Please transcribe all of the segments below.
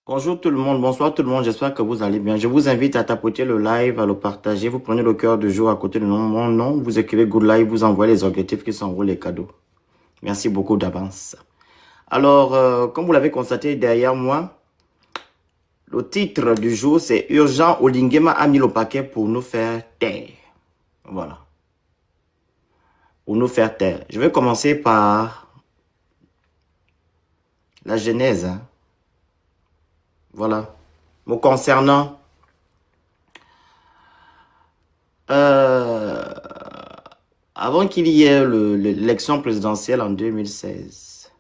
Bonjour tout le monde, bonsoir tout le monde, j'espère que vous allez bien. Je vous invite à tapoter le live, à le partager. Vous prenez le cœur du jour à côté de mon nom, vous écrivez Good Live, vous envoyez les objectifs qui sont les cadeaux. Merci beaucoup d'avance. Alors, comme vous l'avez constaté derrière moi, le titre du jour c'est Urgent, Olinguema a mis le paquet pour nous faire taire. Voilà. Pour nous faire taire. Je vais commencer par la genèse. Voilà. Me concernant, avant qu'il y ait l'élection présidentielle en 2016,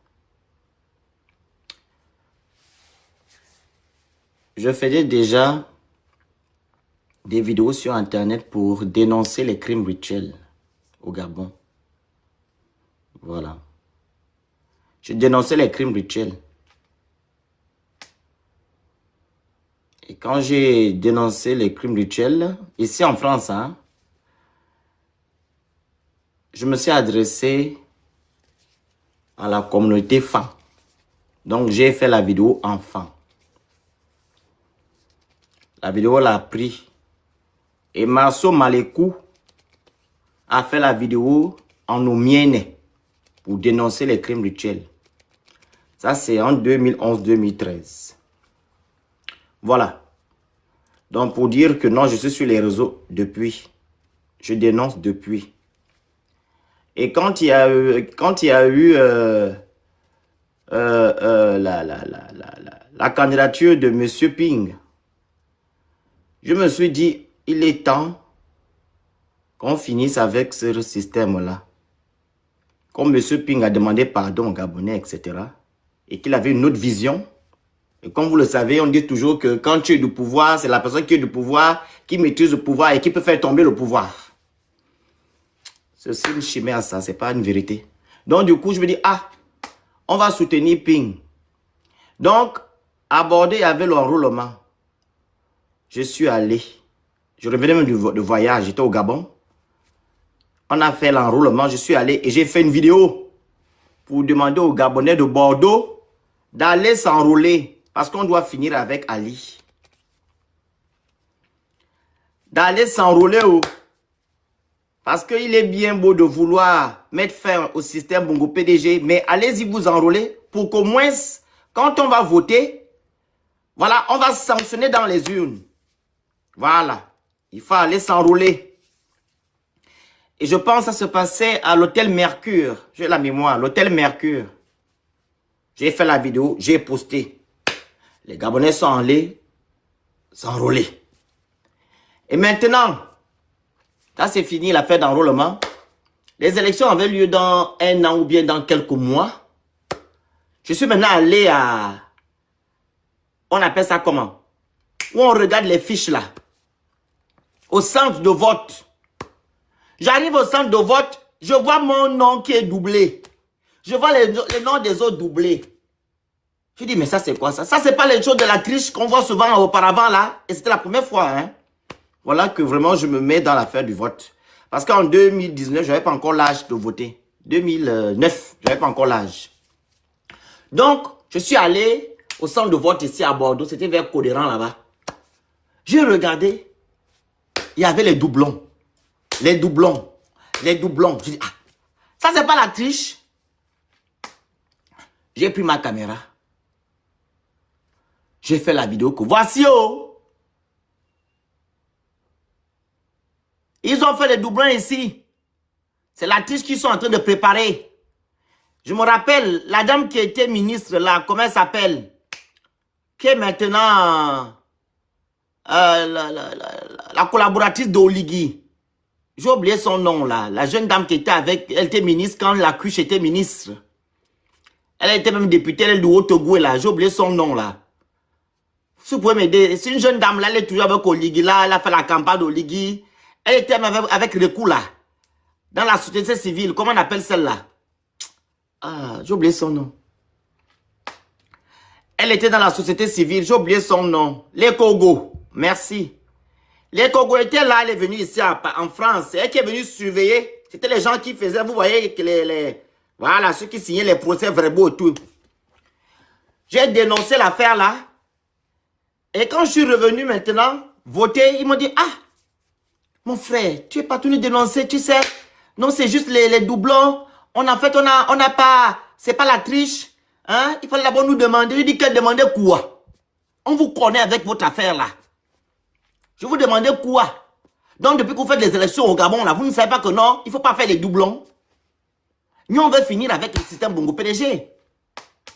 je faisais déjà des vidéos sur Internet pour dénoncer les crimes rituels au Gabon. Voilà. Je dénonçais les crimes rituels. Et quand j'ai dénoncé les crimes rituels, ici en France, hein, je me suis adressé à la communauté femme. Donc, j'ai fait la vidéo enfant. La vidéo l'a pris. Et Marceau Malekou a fait la vidéo en Omiene pour dénoncer les crimes rituels. Ça, c'est en 2011-2013. Voilà. Donc, pour dire que non, je suis sur les réseaux depuis. Je dénonce depuis. Et quand il y a eu la candidature de M. Ping, je me suis dit, il est temps qu'on finisse avec ce système-là. Comme M. Ping a demandé pardon aux Gabonais, etc. Et qu'il avait une autre vision. Et comme vous le savez, on dit toujours que quand tu es du pouvoir, c'est la personne qui est du pouvoir, qui maîtrise le pouvoir et qui peut faire tomber le pouvoir. C'est aussi une chimère, ça, c'est pas une vérité. Donc, du coup, je me dis, ah, on va soutenir Ping. Donc, aborder avec l'enrôlement. Je suis allé. Je revenais même de voyage, j'étais au Gabon. On a fait l'enrôlement, je suis allé et j'ai fait une vidéo pour demander aux Gabonais de Bordeaux d'aller s'enrôler. Parce qu'on doit finir avec Ali. D'aller s'enrôler. Parce qu'il est bien beau de vouloir mettre fin au système Bongo PDG. Mais allez-y vous enrôler pour qu'au moins, quand on va voter, voilà, on va sanctionner dans les urnes. Voilà. Il faut aller s'enrôler. Et je pense que ça se passait à l'hôtel Mercure. J'ai la mémoire. L'hôtel Mercure. J'ai fait la vidéo. J'ai posté. Les Gabonais sont allés s'enrôler. Et maintenant, ça c'est fini l'affaire d'enrôlement. Les élections avaient lieu dans un an ou bien dans quelques mois. Je suis maintenant allé à... On appelle ça comment? Où on regarde les fiches là. Au centre de vote. J'arrive au centre de vote, je vois mon nom qui est doublé. Je vois les noms des autres doublés. Je dis, mais ça c'est quoi ça? Ça c'est pas les choses de la triche qu'on voit souvent auparavant là. Et c'était la première fois. Hein? Voilà que vraiment je me mets dans l'affaire du vote. Parce qu'en 2019, je n'avais pas encore l'âge de voter. 2009, je n'avais pas encore l'âge. Donc, je suis allé au centre de vote ici à Bordeaux. C'était vers Codéran là-bas. J'ai regardé. Il y avait les doublons. Les doublons. Les doublons. Je dis, ah, ça c'est pas la triche. J'ai pris ma caméra. J'ai fait la vidéo que voici oh. Ils ont fait les doublons ici. C'est la triche qu'ils sont en train de préparer. Je me rappelle, la dame qui était ministre là, comment elle s'appelle? Qui est maintenant la collaboratrice d'Oligui. J'ai oublié son nom là. La jeune dame qui était avec, elle était ministre quand la Cuche était ministre. Elle était même députée, elle est du Haut-Togo là. J'ai oublié son nom là. Si vous pouvez m'aider, c'est une jeune dame là, elle est toujours avec Oligui là, elle a fait la campagne d'Oligui. Elle était même avec Rekou là. Dans la société civile, comment on appelle celle-là? Ah, j'ai oublié son nom. Elle était dans la société civile, j'ai oublié son nom. Les Kogo, merci. Les Kogo étaient là, elle est venue ici en France. C'est elle qui est venue surveiller. C'était les gens qui faisaient, vous voyez, que voilà, ceux qui signaient les procès verbaux et tout. J'ai dénoncé l'affaire là. Et quand je suis revenu maintenant, voter, ils m'ont dit, ah, mon frère, tu n'es pas venu dénoncer, tu sais. Non, c'est juste les doublons. On n'a pas, c'est pas la triche. Hein? Il fallait d'abord nous demander. Je dis qu'elle demandait quoi? On vous connaît avec votre affaire là. Je vous demandais quoi? Donc depuis que vous faites les élections au Gabon là, vous ne savez pas que non, il ne faut pas faire les doublons. Nous on veut finir avec le système Bongo PDG.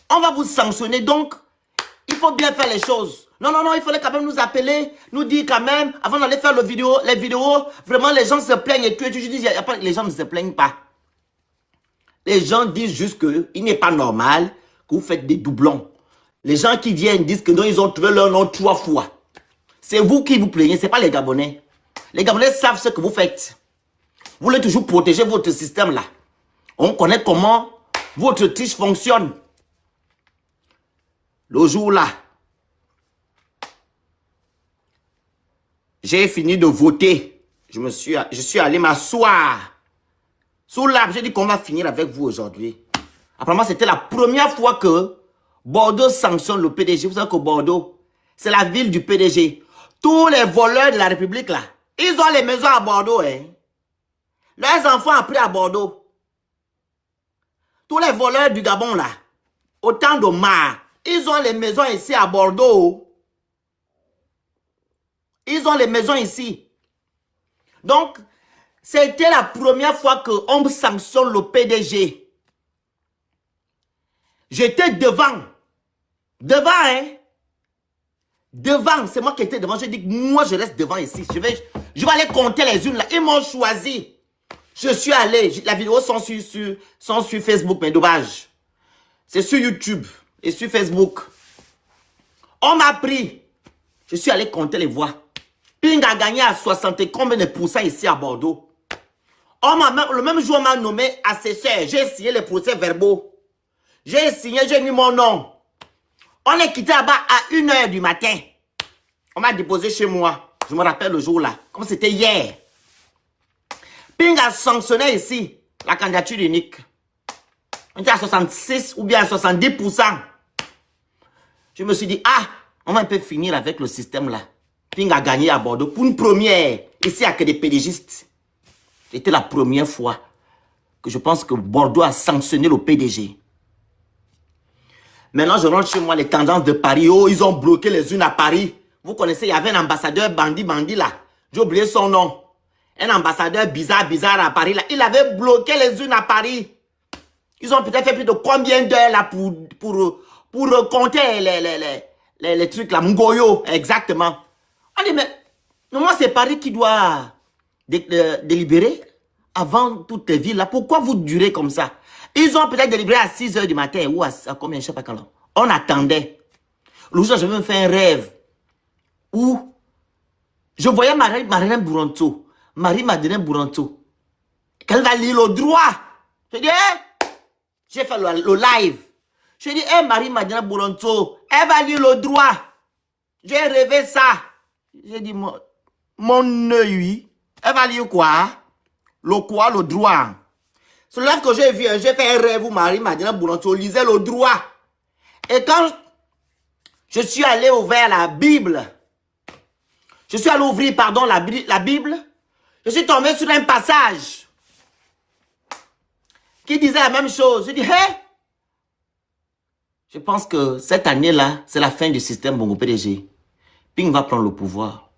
On va vous sanctionner donc. Il faut bien faire les choses. Non, non, non, il fallait quand même nous appeler, nous dire quand même, avant d'aller faire les vidéos, vraiment les gens se plaignent et tout. Je dis, les gens ne se plaignent pas. Les gens disent juste qu'il n'est pas normal que vous faites des doublons. Les gens qui viennent disent que non, ils ont trouvé leur nom 3 fois. C'est vous qui vous plaignez, ce n'est pas les Gabonais. Les Gabonais savent ce que vous faites. Vous voulez toujours protéger votre système là. On connaît comment votre triche fonctionne. Le jour là, j'ai fini de voter. Je suis allé m'asseoir sous l'arbre. J'ai dit qu'on va finir avec vous aujourd'hui. Apparemment, c'était la première fois que Bordeaux sanctionne le PDG. Vous savez que Bordeaux, c'est la ville du PDG. Tous les voleurs de la République, là, ils ont les maisons à Bordeaux. Hein. Leurs enfants ont pris à Bordeaux. Tous les voleurs du Gabon, là, autant de marre, ils ont les maisons ici à Bordeaux. Ils ont les maisons ici. Donc, c'était la première fois qu'on sanctionne le PDG. J'étais devant. Devant, hein. Devant, c'est moi qui étais devant. J'ai dit, moi, je reste devant ici. Je vais aller compter les unes là. Ils m'ont choisi. Je suis allé. La vidéo sont sur Facebook, mais dommage. C'est sur YouTube et sur Facebook. On m'a pris. Je suis allé compter les voix. Ping a gagné à 60 et combien de pourcents ici à Bordeaux. Le même jour, on m'a nommé assesseur. J'ai signé les procès verbaux. J'ai signé, j'ai mis mon nom. On est quitté là-bas à 1 h du matin. On m'a déposé chez moi. Je me rappelle le jour là. Comme c'était hier. Ping a sanctionné ici la candidature unique. On était à 66 ou bien à 70%. Je me suis dit, ah, on va un peu finir avec le système là. Ping a gagné à Bordeaux pour une première. Ici, il n'y a que des PDGistes. C'était la première fois que je pense que Bordeaux a sanctionné le PDG. Maintenant, je rentre chez moi, les tendances de Paris. Oh, ils ont bloqué les unes à Paris. Vous connaissez, il y avait un ambassadeur bandit là. J'ai oublié son nom. Un ambassadeur bizarre à Paris là. Il avait bloqué les unes à Paris. Ils ont peut-être fait plus de combien d'heures là pour compter les trucs là. Mgoyo, exactement. On dit, mais moi, c'est Paris qui doit délibérer avant toutes les villes là. Pourquoi vous durez comme ça? Ils ont peut-être délibéré à 6 h du matin ou à combien, je ne sais pas quand. On attendait. Le jour, je me fais un rêve où je voyais Marie-Madeleine Bouronto. Marie-Madeleine Bouronto. Qu'elle va lire le droit. Je dis, hey! J'ai fait le live. Je dis, hey, Marie-Madeleine Bouronto, elle va lire le droit. J'ai rêvé ça. J'ai dit, mon œil, elle va lire quoi? Le quoi, le droit. C'est là que j'ai vu, j'ai fait un rêve où Marie-Madeleine Bouronto lisait le droit. Et quand je suis allé ouvrir la Bible, je suis allé ouvrir, pardon, la Bible, je suis tombé sur un passage qui disait la même chose. Je dis, hé! Je pense que cette année-là, c'est la fin du système Bongo PDG. Ping va prendre le pouvoir.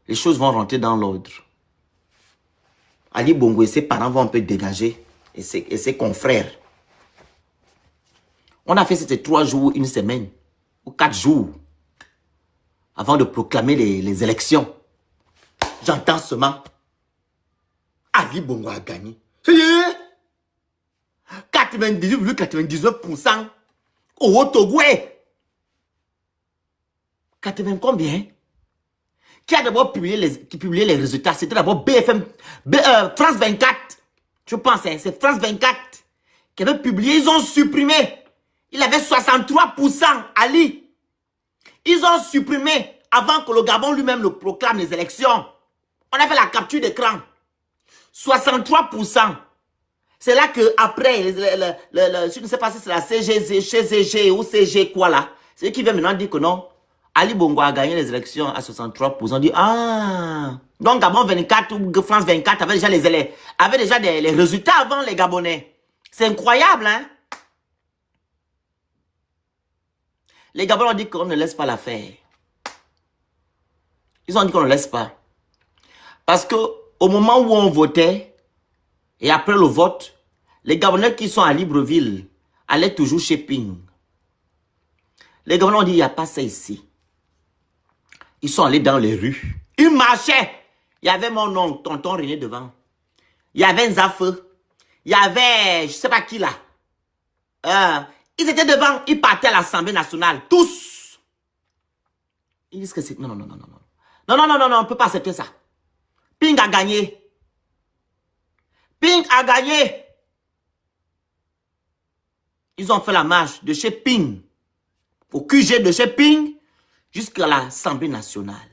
Les choses vont rentrer dans l'ordre. Ali Bongo et ses parents vont un peu dégager. Et ses confrères. On a fait c'était 3 jours, 1 semaine. Ou 4 jours. Avant de proclamer les élections. J'entends seulement. Ali Bongo a gagné. 98,99% au Togoué. 80 combien? Qui a d'abord publié les résultats? C'était d'abord France 24. Je pense, hein, c'est France 24 qui avait publié. Ils ont supprimé. Il avait 63%, Ali. Ils ont supprimé avant que le Gabon lui-même le proclame les élections. On a fait la capture d'écran. 63%. C'est là que après, je ne sais pas si c'est la CGG ou CG quoi là. C'est eux qui viennent maintenant dire que non. Ali Bongo a gagné les élections à 63%. On dit, ah, donc Gabon 24 ou France 24 avait déjà les résultats avant les Gabonais. C'est incroyable, hein? Les Gabonais ont dit qu'on ne laisse pas la faire. Ils ont dit qu'on ne laisse pas. Parce que au moment où on votait, et après le vote, les Gabonais qui sont à Libreville allaient toujours chez Ping. Les Gabonais ont dit, il n'y a pas ça ici. Ils sont allés dans les rues. Ils marchaient. Il y avait mon oncle, tonton René devant. Il y avait Nzafeu. Il y avait, je ne sais pas qui là. Ils étaient devant, ils partaient à l'Assemblée nationale. Tous. Ils disent que c'est... Non, non, non, non, non. Non, non, non, non, non, on ne peut pas accepter ça. Ping a gagné. Ping a gagné. Ils ont fait la marche de chez Ping, au QG de chez Ping, jusqu'à l'Assemblée nationale.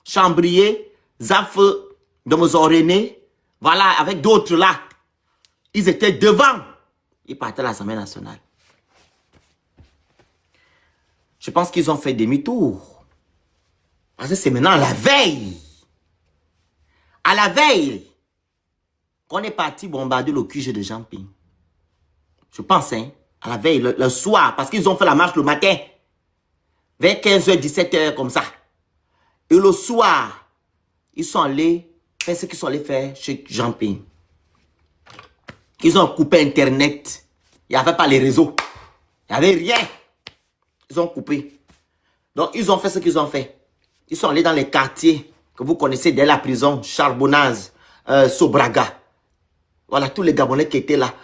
Chambrier, Zafeu, René, voilà, avec d'autres là. Ils étaient devant. Ils partaient à l'Assemblée nationale. Je pense qu'ils ont fait demi-tour. Parce que c'est maintenant la veille. À la veille, qu'on est parti bombarder le QG de Jean Ping. Je pense, hein, à la veille, le soir, parce qu'ils ont fait la marche le matin. Vers 15h, 17h, comme ça. Et le soir, ils sont allés faire ce qu'ils sont allés faire chez Jean Ping. Ils ont coupé Internet. Il n'y avait pas les réseaux. Il n'y avait rien. Ils ont coupé. Donc, ils ont fait ce qu'ils ont fait. Ils sont allés dans les quartiers que vous connaissez dès la prison. Charbonnaz, Sobraga. Voilà, tous les Gabonais qui étaient là.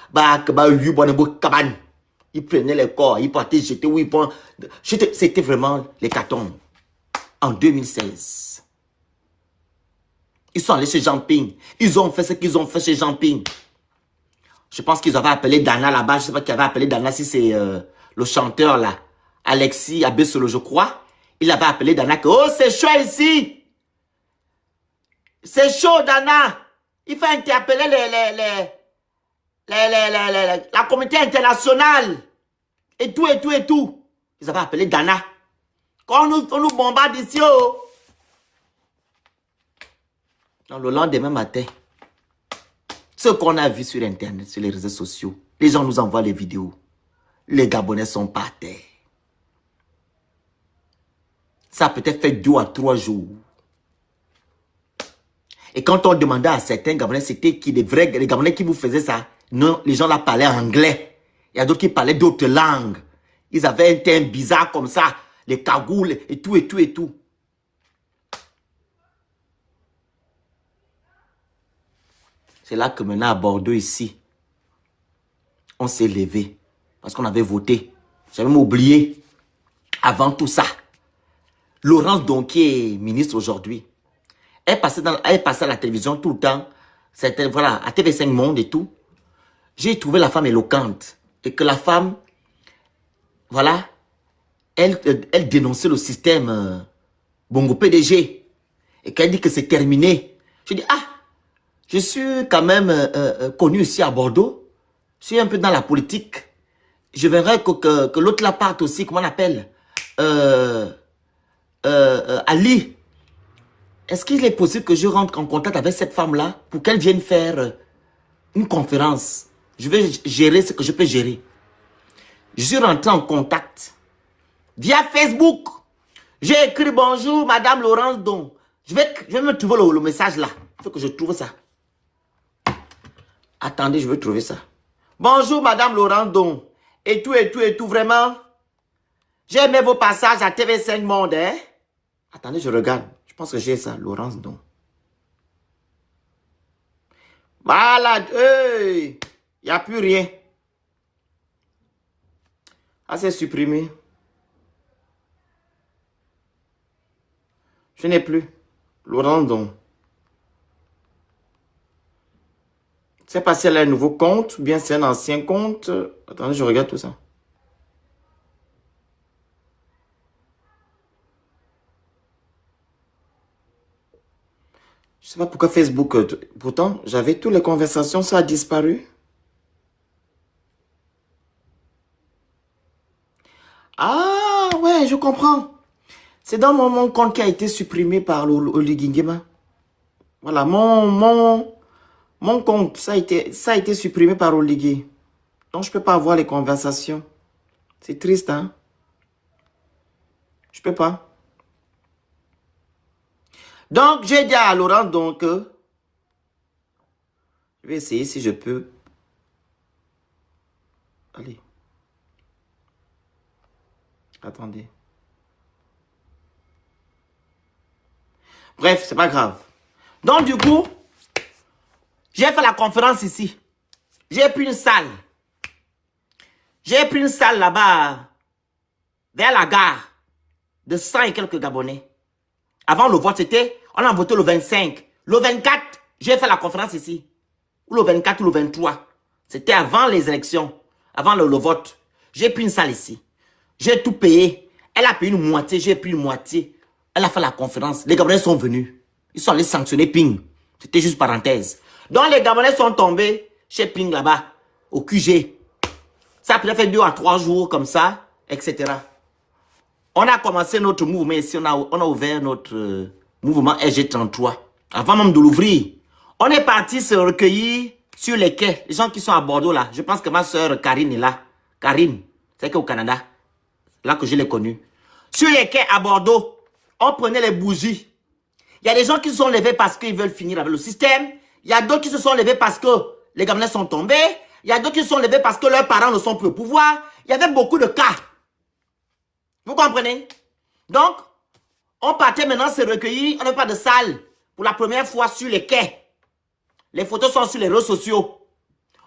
Ils prenaient les corps. Ils partaient jeter. C'était vraiment l'hécatombe. En 2016. Ils sont allés chez Jean Ping. Ils ont fait ce qu'ils ont fait chez Jean Ping. Je pense qu'ils avaient appelé Dana là-bas. Je ne sais pas qui avait appelé Dana, si c'est le chanteur là. Alexis Abessolo, je crois. Il avait appelé Dana que, oh, c'est chaud ici. C'est chaud, Dana. Il faut interpeller la communauté internationale. Et tout, et tout, et tout. Ils avaient appelé Dana. Quand on nous bombarde ici, oh. Dans le lendemain matin, ce qu'on a vu sur Internet, sur les réseaux sociaux, les gens nous envoient les vidéos. Les Gabonais sont par terre. Ça a peut-être fait 2 à 3 jours. Et quand on demandait à certains Gabonais, c'était qui, les Gabonais qui vous faisaient ça, non, les gens là parlaient anglais. Il y a d'autres qui parlaient d'autres langues. Ils avaient un teint bizarre comme ça, les cagoules et tout, et tout, et tout. C'est là que maintenant à Bordeaux ici, on s'est levé. Parce qu'on avait voté. J'avais même oublié. Avant tout ça, Laurence Donquier, ministre aujourd'hui, elle passait à la télévision tout le temps. C'était, voilà, à TV5 Monde et tout. J'ai trouvé la femme éloquente. Et que la femme, voilà, elle dénonçait le système Bongo PDG. Et qu'elle dit que c'est terminé. Je dis, ah, je suis quand même connu ici à Bordeaux. Je suis un peu dans la politique. Je verrai que l'autre là parte aussi, comment on appelle Ali. Est-ce qu'il est possible que je rentre en contact avec cette femme-là pour qu'elle vienne faire une conférence? Je vais gérer ce que je peux gérer. Je suis rentré en contact via Facebook. J'ai écrit bonjour, Madame Laurence Don. Je vais me trouver le message là. Il faut que je trouve ça. Attendez, je vais trouver ça. Bonjour, Madame Laurence Don. Et tout, et tout, et tout, vraiment. J'ai aimé vos passages à TV5 Monde, hein. Attendez, je regarde. Je pense que j'ai ça, Laurence Don. Voilà, il n'y a plus rien. Ah, c'est supprimé. Je n'ai plus. Laurence Don. Je ne sais pas si elle a un nouveau compte ou bien c'est un ancien compte. Attendez, je regarde tout ça. Je ne sais pas pourquoi Facebook... pourtant, j'avais toutes les conversations, ça a disparu. Ah! Ouais, je comprends. C'est dans mon compte qui a été supprimé par l'Oligingema. Voilà, mon compte, ça a été supprimé par Oligui. Donc, je ne peux pas avoir les conversations. C'est triste, hein? Je ne peux pas. Donc, j'ai dit à Laurent, donc, je vais essayer si je peux. Allez. Attendez. Bref, c'est pas grave. Donc, du coup, j'ai fait la conférence ici. J'ai pris une salle. J'ai pris une salle là-bas, vers la gare, de 100 et quelques Gabonais. Avant le vote, c'était, on a voté le 25. Le 24, j'ai fait la conférence ici. Ou le 24 ou le 23. C'était avant les élections, avant le vote. J'ai pris une salle ici. J'ai tout payé. Elle a payé une moitié, j'ai pris une moitié. Elle a fait la conférence. Les Gabonais sont venus. Ils sont allés sanctionner Ping. C'était juste parenthèse. Donc les Gabonais sont tombés chez Ping là-bas, au QG. Ça a peut-être fait 2 à 3 jours comme ça, etc. On a commencé notre mouvement ici, on a ouvert notre mouvement SG33. Avant même de l'ouvrir, on est parti se recueillir sur les quais. Les gens qui sont à Bordeaux là, je pense que ma soeur Karine est là. Karine, c'est qu'au Canada, là que je l'ai connue. Sur les quais à Bordeaux, on prenait les bougies. Il y a des gens qui se sont levés parce qu'ils veulent finir avec le système. Il y a d'autres qui se sont levés parce que les Gabonais sont tombés. Il y a d'autres qui se sont levés parce que leurs parents ne sont plus au pouvoir. Il y avait beaucoup de cas. Vous comprenez? Donc, on partait maintenant se recueillir. On n'a pas de salle pour la première fois sur les quais. Les photos sont sur les réseaux sociaux.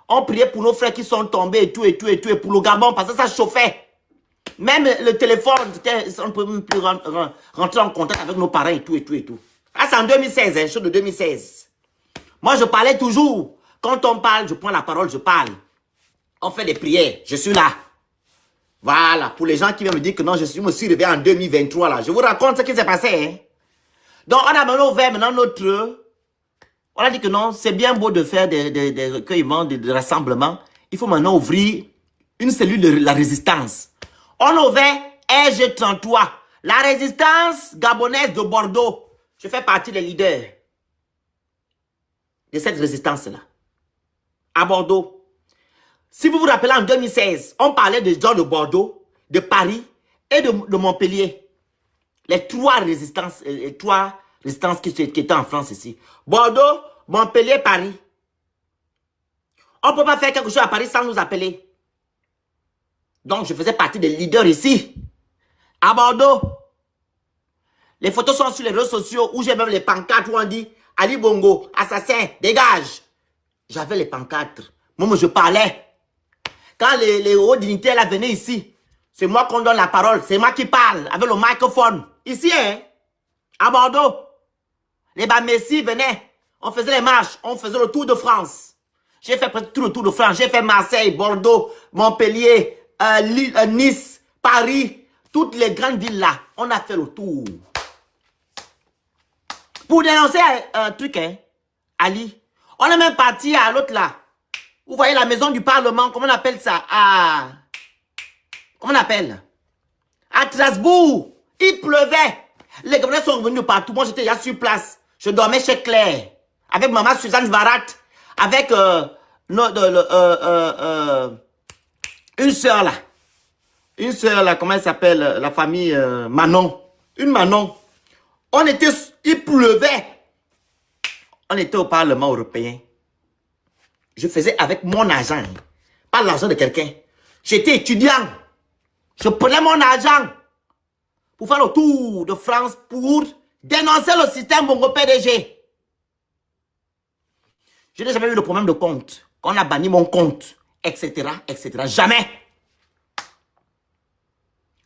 On priait pour nos frères qui sont tombés et tout, et tout, et tout, et pour le Gabon parce que ça chauffait. Même le téléphone, on ne peut même plus rentrer en contact avec nos parents et tout, et tout, et tout. Ah, c'est en 2016, hein, chose de 2016. Moi, je parlais toujours. Quand on parle, je prends la parole, je parle. On fait des prières, je suis là. Voilà, pour les gens qui viennent me dire que non, je me suis réveillé en 2023 là. Je vous raconte ce qui s'est passé. Hein. Donc, on a maintenant ouvert maintenant notre... On a dit que non, c'est bien beau de faire des recueillements, des rassemblements. Il faut maintenant ouvrir une cellule de la résistance. On a ouvert RG33, la résistance gabonaise de Bordeaux. Je fais partie des leaders de cette résistance-là. À Bordeaux. Si vous vous rappelez, en 2016, on parlait des gens de Bordeaux, de Paris et de Montpellier. Les trois résistances qui étaient en France ici. Bordeaux, Montpellier, Paris. On ne peut pas faire quelque chose à Paris sans nous appeler. Donc, je faisais partie des leaders ici. À Bordeaux. Les photos sont sur les réseaux sociaux où j'ai même les pancartes où on dit Ali Bongo, assassin, dégage. J'avais les pancartes. Moi, je parlais. Quand les hauts dignitaires là venaient ici, c'est moi qu'on donne la parole. C'est moi qui parle avec le microphone. Ici, hein, à Bordeaux. Les Messi venaient. On faisait les marches. On faisait le Tour de France. J'ai fait presque tout le Tour de France. J'ai fait Marseille, Bordeaux, Montpellier, Nice, Paris. Toutes les grandes villes là. On a fait le tour. Pour dénoncer un truc, hein, Ali. On est même parti à l'autre là. Vous voyez la maison du Parlement, comment on appelle ça? Comment on appelle? À Strasbourg. Il pleuvait. Les Gabonais sont venus partout. Moi, j'étais déjà sur place. Je dormais chez Claire. Avec maman Suzanne Varat. Avec une sœur là. Une sœur là, comment elle s'appelle? La famille Manon. Une Manon. Il pleuvait. On était au Parlement européen. Je faisais avec mon argent, pas l'argent de quelqu'un. J'étais étudiant. Je prenais mon argent pour faire le tour de France pour dénoncer le système Bongo PDG. Je n'ai jamais eu de problème de compte. On a banni mon compte, etc., etc. Jamais.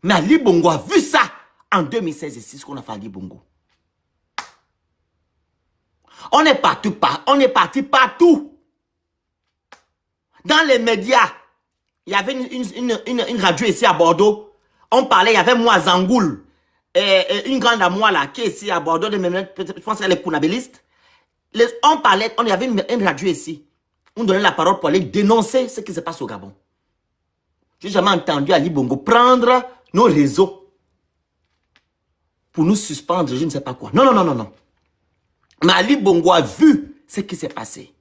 Mais Ali Bongo a vu ça en 2016 ici, ce qu'on a fait à Ali Bongo. On est parti partout. Dans les médias, il y avait une radio ici à Bordeaux. On parlait, il y avait moi, Zangoul, et une grande à moi là, qui est ici à Bordeaux, je pense qu'elle est pounabéliste. On parlait, il y avait une radio ici. On donnait la parole pour aller dénoncer ce qui se passe au Gabon. Je n'ai jamais entendu Ali Bongo prendre nos réseaux pour nous suspendre, je ne sais pas quoi. Non, non, non, non, non. Mais Ali Bongo a vu ce qui s'est passé.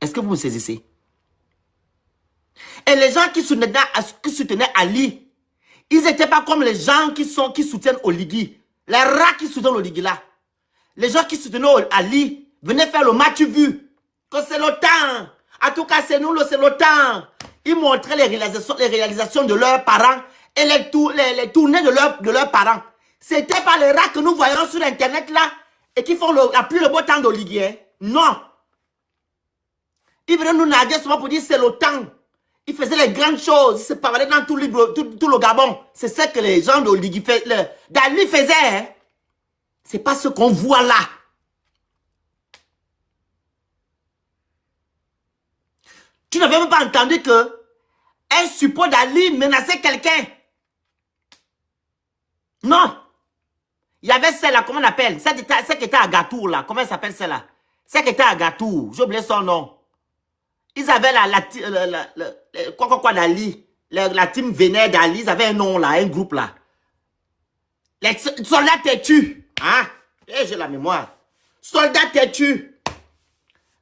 Est-ce que vous me saisissez? Et les gens qui soutenaient Ali, ils n'étaient pas comme les gens qui soutiennent Oligui. Les rats qui soutiennent Oligui là. Les gens qui soutenaient Ali venaient faire le match vu. Que c'est l'OTAN. En tout cas, c'est nous, c'est l'OTAN. Ils montraient les réalisations de leurs parents et les tournées de leurs parents. C'était pas les rats que nous voyons sur Internet là et qui font la pluie le beau temps d'Oligui. Hein? Non. Ils venaient nous narguer seulement pour dire c'est l'OTAN. Ils faisaient les grandes choses. Ils se parlaient dans tout le Gabon. C'est ce que les gens d'Oligui d'Ali faisaient. Hein? C'est pas ce qu'on voit là. Tu n'avais même pas entendu que un support d'Ali menaçait quelqu'un. Non. Il y avait celle-là, comment on appelle? Celle qui était à Gatour là. Comment elle s'appelle celle-là? Celle qui était à Gatour. J'ai oublié son nom. Ils avaient quoi d'Ali. La team Vénère d'Ali. Ils avaient un nom là, un groupe là. Les soldats têtus. Hein? Et j'ai la mémoire. Soldats têtus.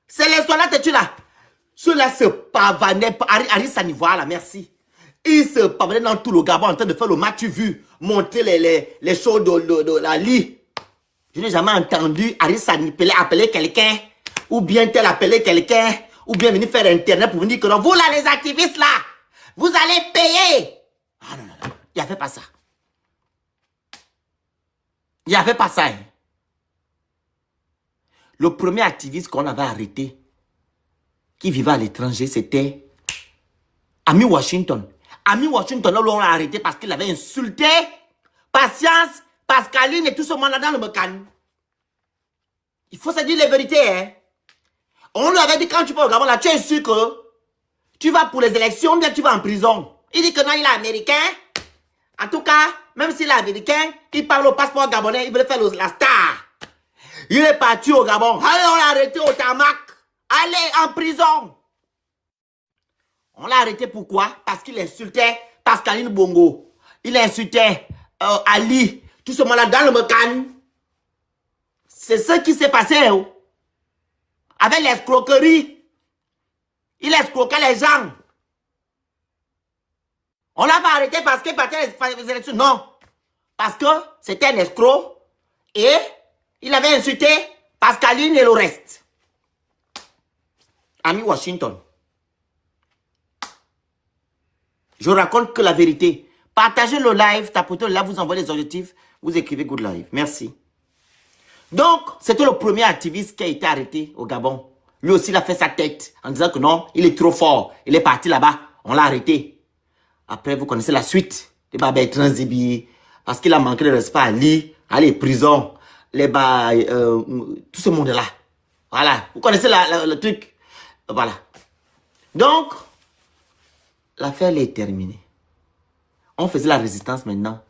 C'est les soldats têtus là. Ceux-là se pavanaient. Ari Sanivoire là, merci. Ils se pavanaient dans tout le Gabon en train de faire le match vu. Montrer les choses de l'Ali. Je n'ai jamais entendu Ari Sanivoire appeler quelqu'un. Ou bien tel appeler quelqu'un. Ou bien venir faire internet pour venir que non, vous là les activistes là, vous allez payer. Ah non, non, non, il n'y avait pas ça. Il n'y avait pas ça. Hein. Le premier activiste qu'on avait arrêté, qui vivait à l'étranger, c'était Ami Washington. Ami Washington, on l'a arrêté parce qu'il avait insulté Patience, Pascaline et tout ce monde là dans le Mecan. Il faut se dire les vérités, hein. On lui avait dit quand tu vas au Gabon là, tu es sûr que tu vas pour les élections, bien tu vas en prison. Il dit que non, il est américain. En tout cas, même s'il est américain, il parle au passeport gabonais, il veut faire la star. Il est parti au Gabon. Allez, on l'a arrêté au tarmac. Allez en prison. On l'a arrêté pourquoi? Parce qu'il insultait Pascaline Bongo. Il insultait Ali. Tout ce monde-là dans le Mecan. C'est ce qui s'est passé. Oh. Avec l'escroquerie. Il escroquait les gens. On l'a pas arrêté parce qu'il partait les élections. Non. Parce que c'était un escroc. Et il avait insulté Pascaline et le reste. Ami Washington. Je raconte que la vérité. Partagez le live, tapotez le live, vous envoyez les objectifs, vous écrivez good live. Merci. Donc, c'était le premier activiste qui a été arrêté au Gabon. Lui aussi, il a fait sa tête en disant que non, il est trop fort. Il est parti là-bas, on l'a arrêté. Après, vous connaissez la suite. Les Bertrand Zibi, parce qu'il a manqué de respect à Ali, les prisons, tout ce monde-là. Voilà, vous connaissez le truc. Voilà. Donc, l'affaire est terminée. On faisait la résistance maintenant.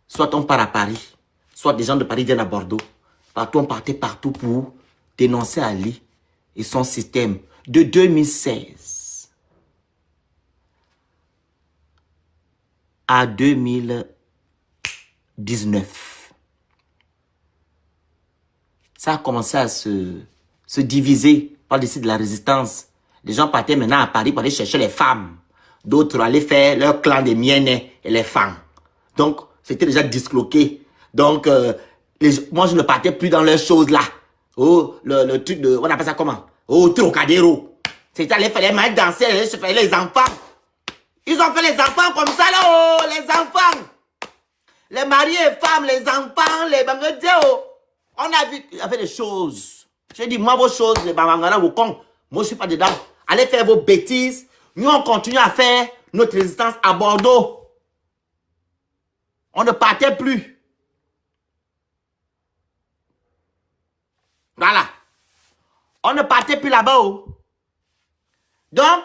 Soit on part à Paris, soit des gens de Paris viennent à Bordeaux. Partout, on partait partout pour dénoncer Ali et son système. De 2016 à 2019, ça a commencé à se diviser par le site de la résistance. Les gens partaient maintenant à Paris pour aller chercher les femmes. D'autres allaient faire leur clan des miennes et les femmes. Donc, c'était déjà disloqué. Donc, moi, je ne partais plus dans leurs choses là. Oh, le truc de... On appelle ça comment? Oh, Trocadéro. C'était aller faire les mains danser, aller faire les enfants. Ils ont fait les enfants comme ça là, oh, les enfants. Les mariés et femmes, les enfants, les bangadiens, oh. On a vu, il y avait des choses. J'ai dit, moi, vos choses, les bangangara, vos cons, moi, je ne suis pas dedans. Allez faire vos bêtises. Nous, on continue à faire notre résistance à Bordeaux. On ne partait plus. Voilà. On ne partait plus là-bas. Oh. Donc,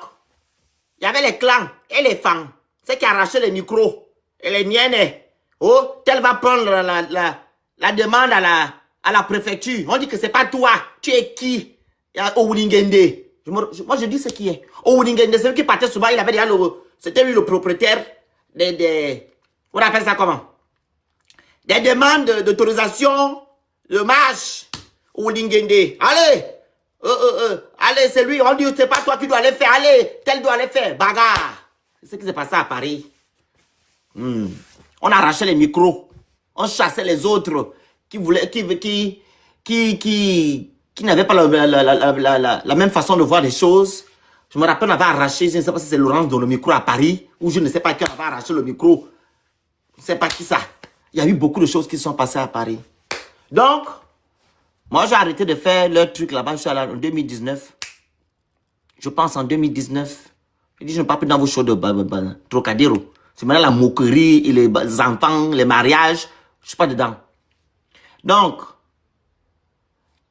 il y avait les clans et les femmes. Ceux qui arrachaient les micros. Et les miennes. Oh, tel va prendre la demande à la préfecture. On dit que c'est pas toi. Tu es qui? Owulingende. Moi, je dis ce qui est. Owulingende, c'est lui qui partait souvent. Il avait déjà c'était lui le propriétaire des On appelle ça comment? Des demandes d'autorisation, de marche, ou l'ingende. Allez, allez, c'est lui, on dit, c'est pas toi qui dois aller faire, allez, tel doit aller faire, bagarre. C'est ce qui s'est passé à Paris. On arrachait les micros, on chassait les autres qui voulaient, qui n'avaient pas la même façon de voir les choses. Je me rappelle, on avait arraché, je ne sais pas si c'est Laurence dans le micro à Paris, ou je ne sais pas qui avait arraché le micro. Je ne sais pas qui ça. Il y a eu beaucoup de choses qui sont passées à Paris. Donc, moi, j'ai arrêté de faire leur truc là-bas. Je suis allé en 2019. Je pense en 2019. Je dis, je ne parle plus dans vos shows de Trocadéro. C'est maintenant la moquerie, et les enfants, les mariages. Je ne suis pas dedans. Donc,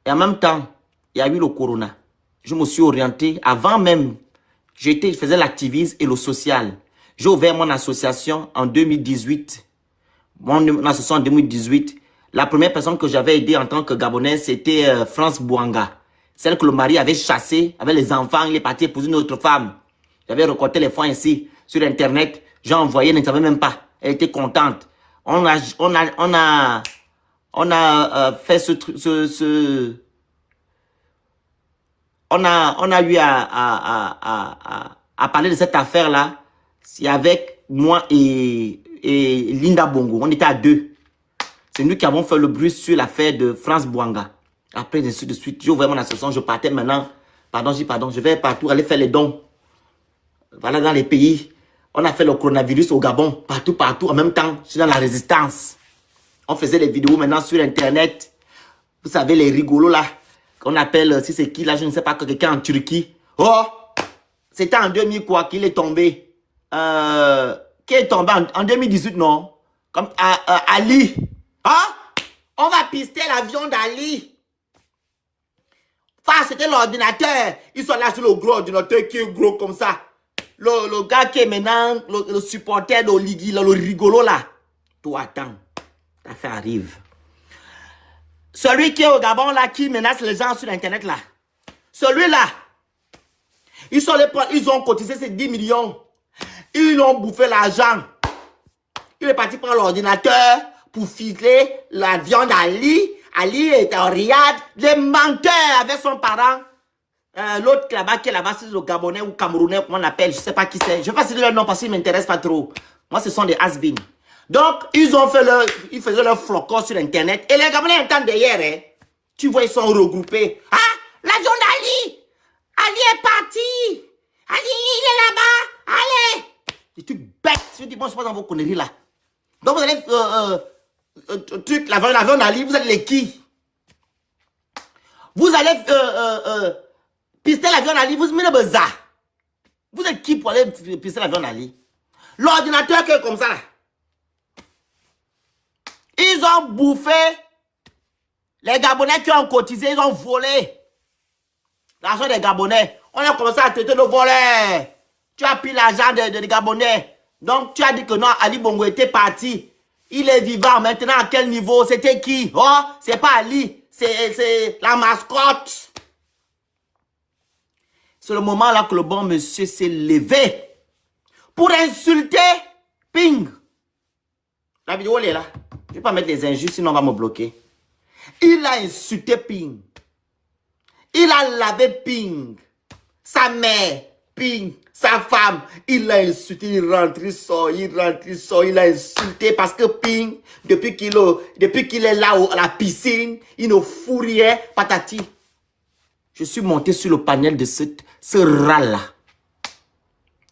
et en même temps, il y a eu le corona. Je me suis orienté. Avant même, je faisais l'activisme et le social. J'ai ouvert mon association en 2018. Mon association en 2018. La première personne que j'avais aidée en tant que Gabonais, c'était France Bouanga. Celle que le mari avait chassée avec les enfants. Il est parti épouser une autre femme. J'avais récolté les fonds ici, sur Internet. J'ai envoyé, elle ne savait même pas. Elle était contente. On a fait ce truc, on a eu à parler de cette affaire-là. C'est avec moi et Linda Bongo. On était à deux. C'est nous qui avons fait le bruit sur l'affaire de France Bouanga. Après, ainsi de suite, j'ai ouvert mon association. Je partais maintenant. Pardon, je vais partout aller faire les dons. Voilà, dans les pays. On a fait le coronavirus au Gabon. Partout, en même temps. Je suis dans la résistance. On faisait des vidéos maintenant sur Internet. Vous savez, les rigolos là. Qu'on appelle, si c'est qui là, je ne sais pas, quelqu'un en Turquie. Oh! C'était en 2000 quoi qu'il est tombé. Qui est tombé en 2018, non? Comme Ali. Hein? On va pister l'avion d'Ali. Enfin, c'était l'ordinateur. Ils sont là sur le gros ordinateur qui est gros comme ça. Le gars qui est maintenant le supporter de Ligui, le rigolo là. Toi, attends. L'affaire arrive. Celui qui est au Gabon là, qui menace les gens sur Internet là. Celui-là. Ils ont cotisé ces 10 millions. Ils ont bouffé l'argent. Il est parti prendre l'ordinateur pour filer l'avion d'Ali. Ali était en Riyad. Les menteurs avec son parent. L'autre là-bas, qui est là-bas, c'est le Gabonais ou Camerounais, comment on l'appelle, je ne sais pas qui c'est. Je ne vais pas citer leur nom parce qu'ils ne m'intéressent pas trop. Moi, ce sont des has-been. Donc, ils faisaient leur flocon sur Internet. Et les Gabonais entendent derrière. Hein. Tu vois, ils sont regroupés. Ah, l'avion d'Ali. Ali est parti. Ali, il est là-bas. Allez. Des trucs bêtes. Je dis, bon, je ne suis pas dans vos conneries là. Donc, vous allez, l'avion d'Ali, vous allez les qui? Vous allez, pister l'avion d'Ali, vous mettez le ça. Vous êtes qui pour aller pister l'avion d'Ali? L'ordinateur qui est comme ça là. Ils ont bouffé. Les Gabonais qui ont cotisé, ils ont volé. L'argent des Gabonais. On a commencé à traiter de voler. Tu as pris l'argent des Gabonais. Donc tu as dit que non, Ali Bongo était parti. Il est vivant. Maintenant à quel niveau? C'était qui? Oh, c'est pas Ali. C'est la mascotte. C'est le moment là que le bon monsieur s'est levé. Pour insulter Ping. La vidéo elle est là. Je ne vais pas mettre des injustes, sinon on va me bloquer. Il a insulté Ping. Il a lavé Ping. Sa mère, Ping, sa femme. Il l'a insulté, il rentre, il sort, il rentre, il sort. Il a insulté parce que Ping, depuis qu'il est là à la piscine, il ne fout rien, patati. Je suis monté sur le panel de ce rat-là.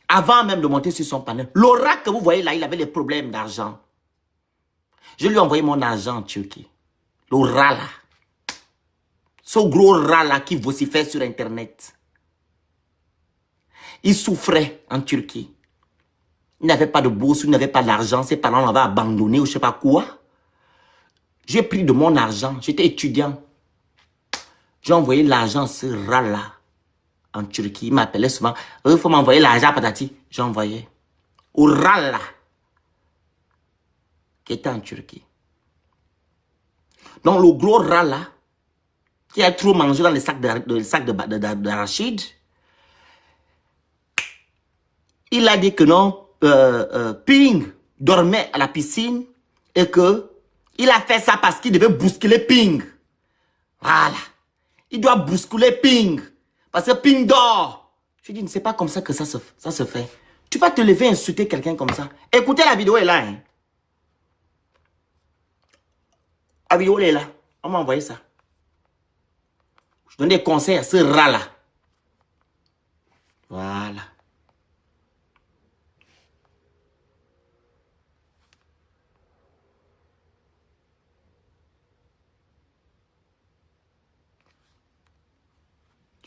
Avant même de monter sur son panel. Le rat que vous voyez là, il avait des problèmes d'argent. Je lui ai envoyé mon argent en Turquie. Le rat là. Ce gros rat là qui vocifère sur Internet. Il souffrait en Turquie. Il n'avait pas de bourse, il n'avait pas d'argent. Ses parents l'avaient abandonné ou je ne sais pas quoi. J'ai pris de mon argent. J'étais étudiant. J'ai envoyé l'argent à ce rat là en Turquie. Il m'appelait souvent. Il faut m'envoyer l'argent, patati. J'ai envoyé. Au rat là. Qui était en Turquie. Donc, le gros rat là, qui a trop mangé dans les sacs d'arachide, il a dit que non, Ping, dormait à la piscine et que il a fait ça parce qu'il devait bousculer Ping. Voilà. Il doit bousculer Ping. Parce que Ping dort. Je dis, c'est pas comme ça que ça se fait. Tu vas te lever et insulter quelqu'un comme ça. Écoutez, la vidéo est là. Hein. La vidéo elle est là. On m'a envoyé ça. Je donne des conseils à ce rat-là. Voilà.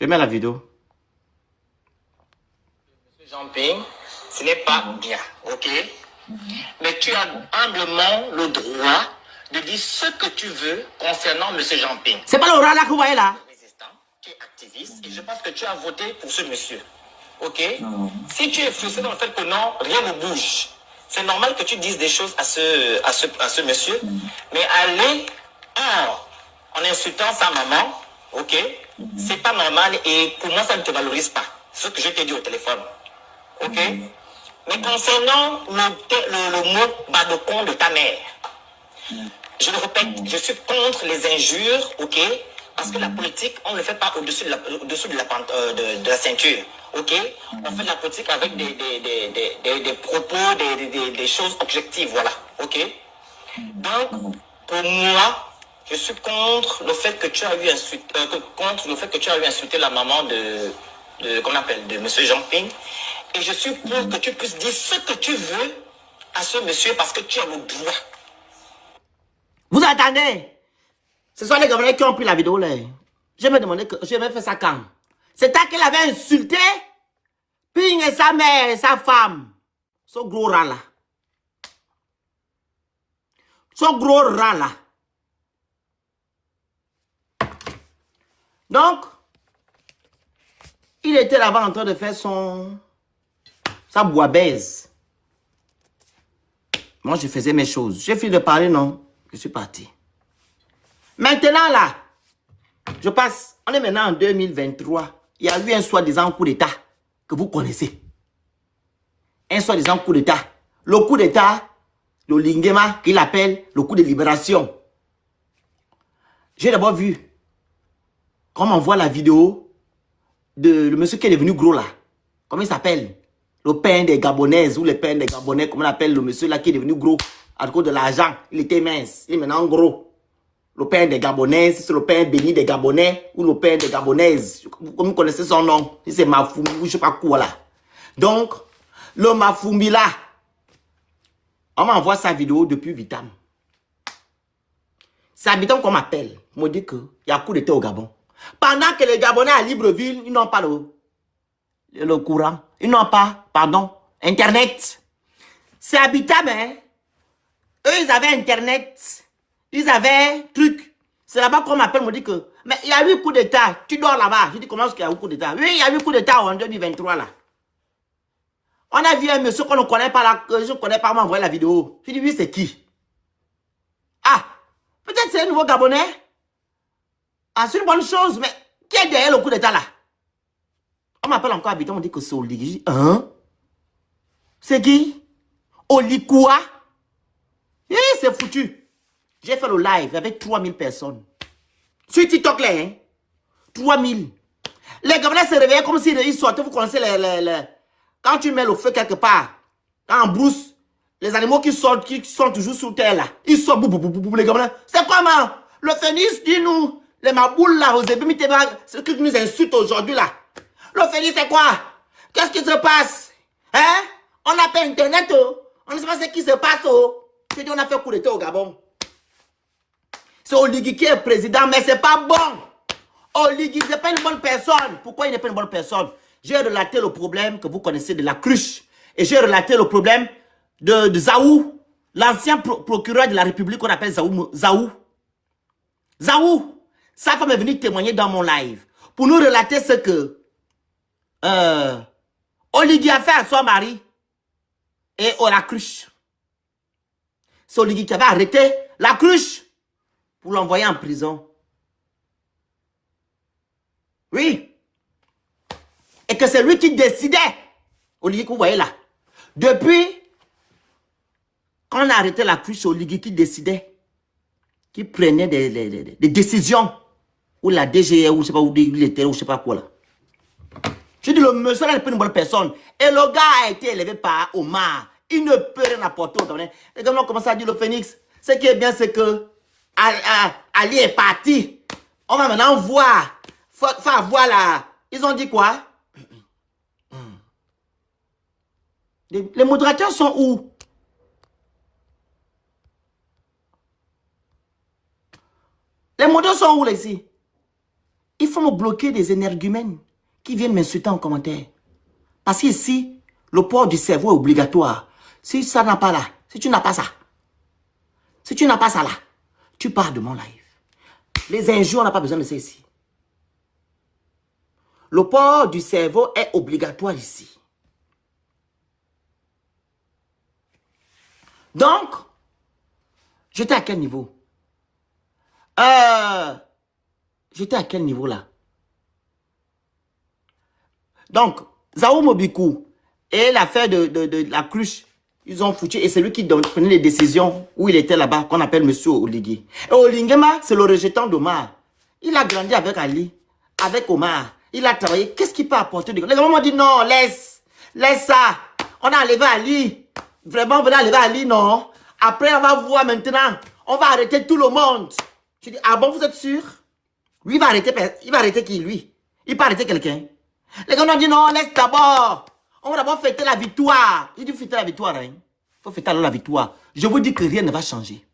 Je mets la vidéo. Monsieur Jean-Ping, ce n'est pas bien, ok? Mais tu as humblement le droit de dire ce que tu veux concernant monsieur Jean-Ping. C'est pas le rat là que vous voyez là? Tu es activiste et je pense que tu as voté pour ce monsieur. Ok? Si tu es frustré dans le fait que non, rien ne bouge, c'est normal que tu dises des choses à ce monsieur, mais aller en insultant sa maman, ok? C'est pas normal et pour moi ça ne te valorise pas. C'est ce que je t'ai dit au téléphone. Ok? Mais concernant le mot badocon de ta mère, je le répète, je suis contre les injures, ok? Parce que la politique, on ne le fait pas au-dessus de la ceinture, ok? On fait de la politique avec des propos, des choses objectives, voilà, ok? Donc, pour moi, je suis contre le fait que tu as eu insulté la maman qu'on appelle, de monsieur Jean-Ping. Et je suis pour que tu puisses dire ce que tu veux à ce monsieur parce que tu as le droit. Vous attendez? Ce sont les Gabonais qui ont pris la vidéo là. Je me demandais que je vais faire ça quand? C'est à qu'elle avait insulté Ping et sa mère et sa femme. Ce gros rat là. Ce gros rat là. Donc, il était là-bas en train de faire sa bois-baise. Moi, je faisais mes choses. J'ai fini de parler, non? Je suis parti. Maintenant, là, je passe. On est maintenant en 2023. Il y a eu un soi-disant coup d'État que vous connaissez. Un soi-disant coup d'État. Le coup d'État, le Lingema, qu'il appelle le coup de libération. J'ai d'abord vu, comme on voit la vidéo de le monsieur qui est devenu gros là. Comment il s'appelle? Le père des Gabonaises ou le père des Gabonais, comment on appelle le monsieur là qui est devenu gros à cause de l'argent. Il était mince, il est maintenant gros. Le père des Gabonaises, c'est le père béni des Gabonais ou le père des Gabonaises. Comme vous connaissez son nom, c'est Mafumbi ou je sais pas quoi là. Donc, le Mafumbi là, on m'envoie sa vidéo depuis Vitam. C'est à Vitam qu'on m'appelle. On me dit qu'il y a coup d'état au Gabon. Pendant que les Gabonais à Libreville, ils n'ont pas le courant. Ils n'ont pas, pardon, Internet. C'est à Vitam, hein. Eux, ils avaient Internet. Ils avaient truc. C'est là-bas qu'on m'appelle, me dit que, mais il y a eu coup d'état. Tu dors là-bas. Je dis, comment est-ce qu'il y a eu coup d'état? Oui, il y a eu coup d'état en 2023 là. On a vu un monsieur qu'on ne connaît pas là, que je ne connais pas, m'envoyer la vidéo. Je dis, oui, c'est qui? Ah, peut-être c'est un nouveau Gabonais. Ah, c'est une bonne chose, mais qui est derrière le coup d'état là? On m'appelle encore habitant, on dit que c'est Oligui. Je dis, hein? C'est qui? Olikoua? Oui, c'est foutu. J'ai fait le live avec 3000 personnes. Sur TikTok là, hein? 3000. Les Gabonais se réveillaient comme s'ils sortaient, vous connaissez quand tu mets le feu quelque part, en brousse, les animaux qui sont toujours sous terre là, ils sortent, les Gabonais. C'est comment? Le phénix, dis-nous, les maboules là, aux ébémis, c'est ce qui nous insulte aujourd'hui là. Le phénix, c'est quoi? Qu'est-ce qui se passe? Hein? On n'a pas Internet, oh. On ne sait pas ce qui se passe, oh. Je dis, on a fait coup d'état au Gabon. C'est Oligui qui est président, mais c'est pas bon. Oligui, c'est pas une bonne personne. Pourquoi il n'est pas une bonne personne? J'ai relaté le problème que vous connaissez de la cruche. Et j'ai relaté le problème de Zaou, l'ancien procureur de la République qu'on appelle Zaou. Zaou, sa femme est venue témoigner dans mon live pour nous relater ce que Oligui a fait à son mari et à la cruche. C'est Oligui qui avait arrêté la cruche pour l'envoyer en prison. Oui. Et que c'est lui qui décidait. Oligui que vous voyez là. Depuis Quand on a arrêté la cruche Oligui qui décidait, qui prenait des décisions, ou la DGE, ou je sais pas où il était, ou je sais pas quoi là. Je dis, le monsieur n'est pas une bonne personne. Et le gars a été élevé par Omar. Il ne peut rien apporter au Gabonais. Et comme on commence à dire le Phénix, ce qui est bien, c'est que Ali est parti. On va maintenant voir. Faut voir là. Ils ont dit quoi? Les modérateurs sont où? Les modérateurs sont où là ici? Il faut me bloquer des énergumènes qui viennent m'insulter en commentaire. Parce qu'ici, le port du cerveau est obligatoire. Si ça n'a pas là, si tu n'as pas ça, si tu n'as pas ça là, tu pars de mon live. Les injures, on n'a pas besoin de ça ici. Le port du cerveau est obligatoire ici. Donc, j'étais à quel niveau? J'étais à quel niveau là? Donc, Zao Mobiku et l'affaire de la cruche, ils ont foutu, et c'est lui qui prenait les décisions où il était là-bas, qu'on appelle Monsieur Oligui. Et Olingema, c'est le rejetant d'Omar. Il a grandi avec Ali, avec Omar. Il a travaillé. Qu'est-ce qu'il peut apporter? Les gens m'ont dit non, laisse ça. On a enlevé Ali. Vraiment, on va enlever Ali, non. Après, on va voir maintenant. On va arrêter tout le monde. Je dis, ah bon, vous êtes sûr? Lui, il va arrêter qui, lui? Il peut arrêter quelqu'un. Les gens ont dit non, laisse d'abord. On va d'abord fêter la victoire. Il dit fêter la victoire, hein. Il faut fêter alors la victoire. Je vous dis que rien ne va changer.